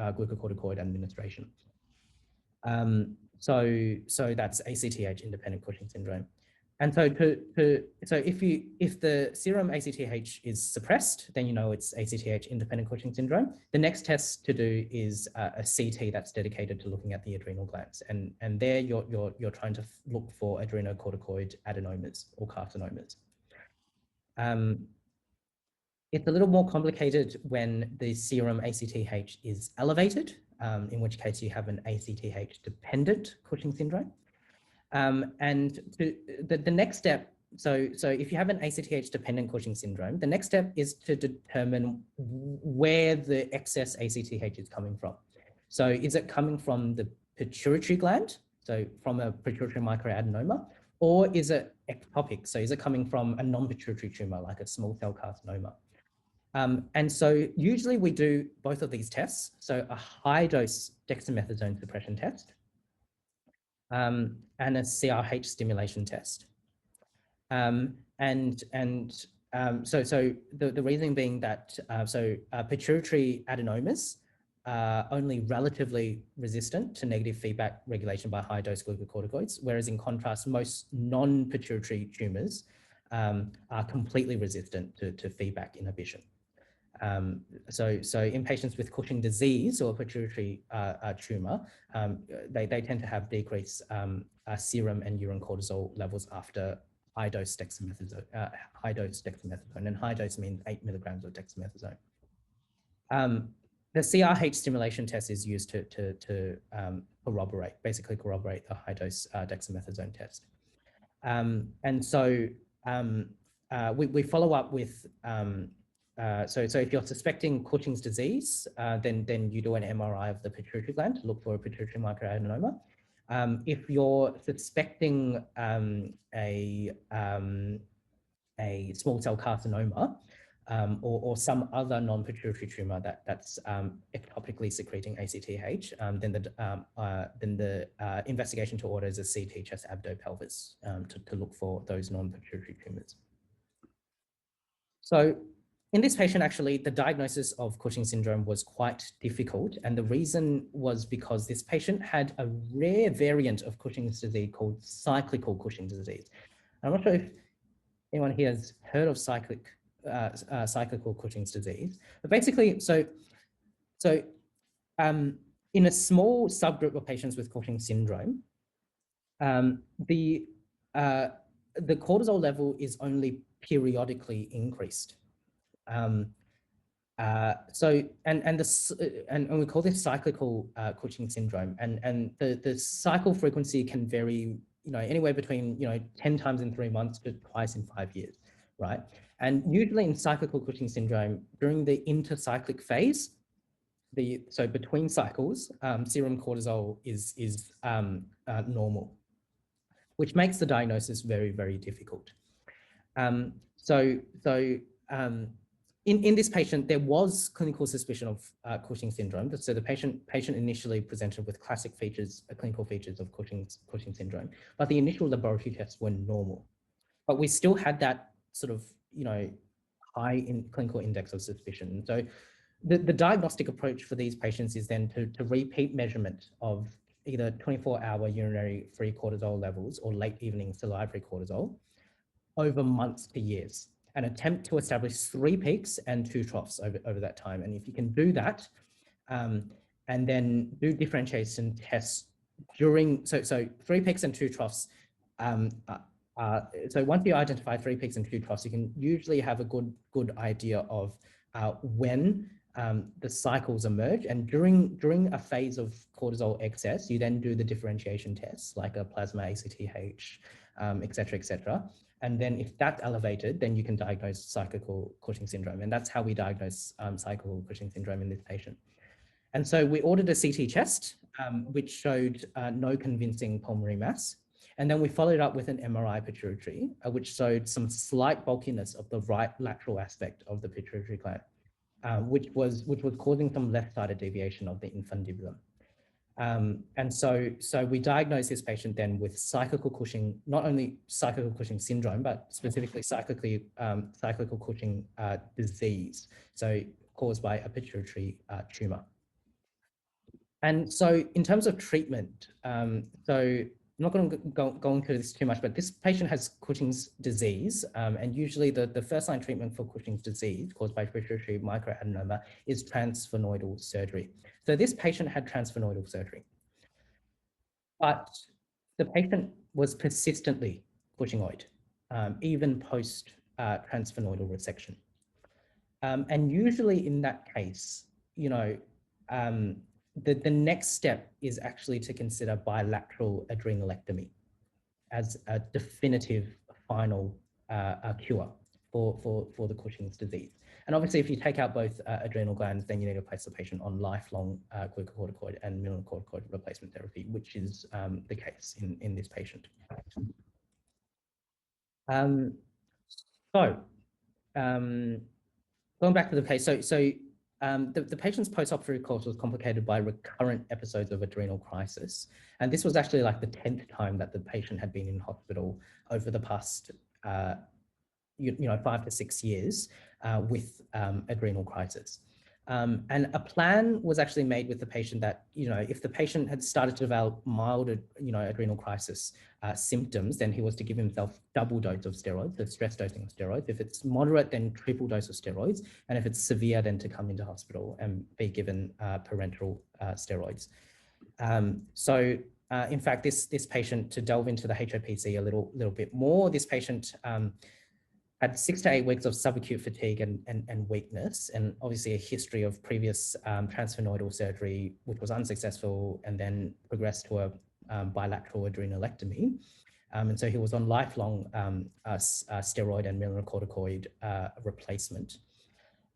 glucocorticoid administration. So that's ACTH independent Cushing syndrome. And so if the serum ACTH is suppressed, then you know it's ACTH independent Cushing syndrome. The next test to do is a CT that's dedicated to looking at the adrenal glands, and there you're trying to look for adrenocorticoid adenomas or carcinomas. It's a little more complicated when the serum ACTH is elevated, in which case you have an ACTH dependent Cushing syndrome. And the next step, so if you have an ACTH dependent Cushing syndrome, the next step is to determine where the excess ACTH is coming from. So is it coming from the pituitary gland, so from a pituitary microadenoma, or is it ectopic? So is it coming from a non-pituitary tumor like a small cell carcinoma? And so usually we do both of these tests. So a high dose dexamethasone suppression test, and a CRH stimulation test. So the reason being that pituitary adenomas are only relatively resistant to negative feedback regulation by high dose glucocorticoids, whereas in contrast, most non-pituitary tumors are completely resistant to feedback inhibition. So in patients with Cushing disease or pituitary tumor, they tend to have decreased serum and urine cortisol levels after high dose dexamethasone. And high dose means 8 milligrams of dexamethasone. The CRH stimulation test is used to basically corroborate the high dose dexamethasone test. And so we follow up with so if you're suspecting Cushing's disease, then you do an MRI of the pituitary gland to look for a pituitary microadenoma. If you're suspecting a small cell carcinoma or some other non-pituitary tumor that's ectopically secreting ACTH, then the investigation to order is a CT chest abdo-pelvis to look for those non-pituitary tumors. So in this patient, actually, the diagnosis of Cushing syndrome was quite difficult. And the reason was because this patient had a rare variant of Cushing's disease called cyclical Cushing's disease. I'm not sure if anyone here has heard of cyclical Cushing's disease, but basically, in a small subgroup of patients with Cushing syndrome, the cortisol level is only periodically increased. And we call this cyclical Cushing syndrome, and the cycle frequency can vary, anywhere between 10 times in 3 months to twice in 5 years, right? And usually in cyclical Cushing syndrome, during the intercyclic phase, so between cycles, serum cortisol is normal, which makes the diagnosis very, very difficult. In this patient, there was clinical suspicion of Cushing syndrome. So the patient initially presented with classic features, clinical features of Cushing syndrome, but the initial laboratory tests were normal. But we still had that sort of, high in clinical index of suspicion. So the diagnostic approach for these patients is then to repeat measurement of either 24-hour urinary free cortisol levels or late evening salivary cortisol over months to years, and attempt to establish 3 peaks and 2 troughs over that time. And if you can do that, and then do differentiation tests during, so 3 peaks and 2 troughs, so once you identify 3 peaks and 2 troughs, you can usually have a good idea of when the cycles emerge. And during a phase of cortisol excess, you then do the differentiation tests like a plasma ACTH, et cetera, and then if that's elevated, then you can diagnose cyclical Cushing syndrome. And that's how we diagnose cyclical Cushing syndrome in this patient. And so we ordered a CT chest, which showed no convincing pulmonary mass. And then we followed up with an MRI pituitary, which showed some slight bulkiness of the right lateral aspect of the pituitary gland, which was causing some left-sided deviation of the infundibulum. And so we diagnosed this patient then with cyclical Cushing, not only cyclical Cushing syndrome, but specifically cyclical Cushing disease, so caused by a pituitary tumor. And so in terms of treatment, so I'm not going to go into this too much, but this patient has Cushing's disease, and usually the first-line treatment for Cushing's disease caused by pituitary microadenoma is transsphenoidal surgery. So this patient had transsphenoidal surgery, but the patient was persistently Cushingoid, even post transsphenoidal resection. And usually in that case, you know, the next step is actually to consider bilateral adrenalectomy as a definitive final cure for the Cushing's disease. And obviously, if you take out both adrenal glands, then you need to place the patient on lifelong glucocorticoid and mineralocorticoid replacement therapy, which is the case in this patient. Going back to the case, the patient's post-operative course was complicated by recurrent episodes of adrenal crisis. And this was actually like the 10th time that the patient had been in hospital over the past 5 to 6 years with adrenal crisis. And a plan was actually made with the patient that, if the patient had started to develop mild, adrenal crisis symptoms, then he was to give himself double dose of steroids, so stress dosing of steroids. If it's moderate, then triple dose of steroids. And if it's severe, then to come into hospital and be given parenteral steroids. In fact, this patient, to delve into the HOPC a little bit more, this patient had 6 to 8 weeks of subacute fatigue and weakness, and obviously a history of previous transsphenoidal surgery, which was unsuccessful, and then progressed to a bilateral adrenalectomy. And so he was on lifelong steroid and mineralocorticoid replacement.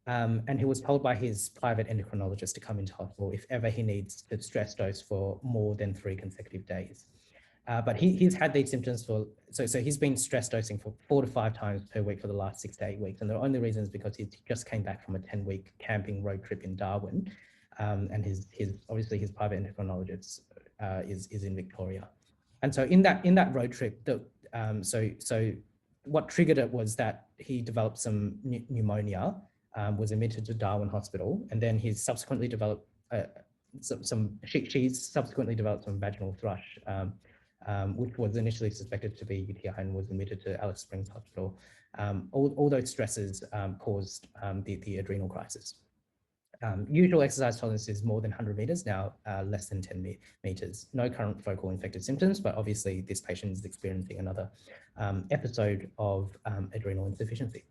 And he was told by his private endocrinologist to come into hospital if ever he needs to stress dose for more than 3 consecutive days. But he's had these symptoms for, so he's been stress dosing for 4 to 5 times per week for the last 6 to 8 weeks. And the only reason is because he just came back from a 10-week camping road trip in Darwin. And obviously his private endocrinologist is in Victoria. And so in that road trip, so what triggered it was that he developed some pneumonia, was admitted to Darwin Hospital, and then he's subsequently developed she's subsequently developed some vaginal thrush, which was initially suspected to be UTI and was admitted to Alice Springs Hospital. All those stresses caused the adrenal crisis. Usual exercise tolerance is more than 100 meters, now less than 10 meters. No current focal infected symptoms, but obviously this patient is experiencing another episode of adrenal insufficiency.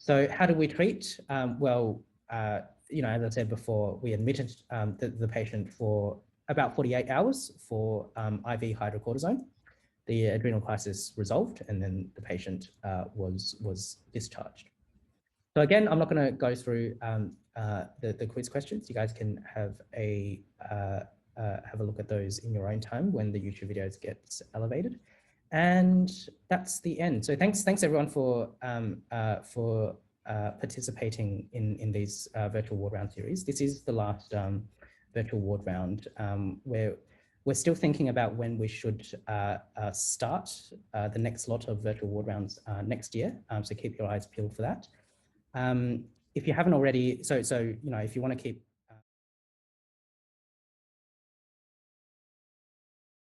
So how do we treat? Well, as I said before, we admitted the patient for about 48 hours for IV hydrocortisone. The adrenal crisis resolved, and then the patient was discharged. So again, I'm not going to go through the quiz questions. You guys can have a look at those in your own time when the YouTube videos gets elevated. And that's the end. So thanks everyone for participating in these virtual ward round series. This is the last virtual ward round, where we're still thinking about when we should start the next lot of virtual ward rounds next year. So keep your eyes peeled for that. If you haven't already, if you want to keep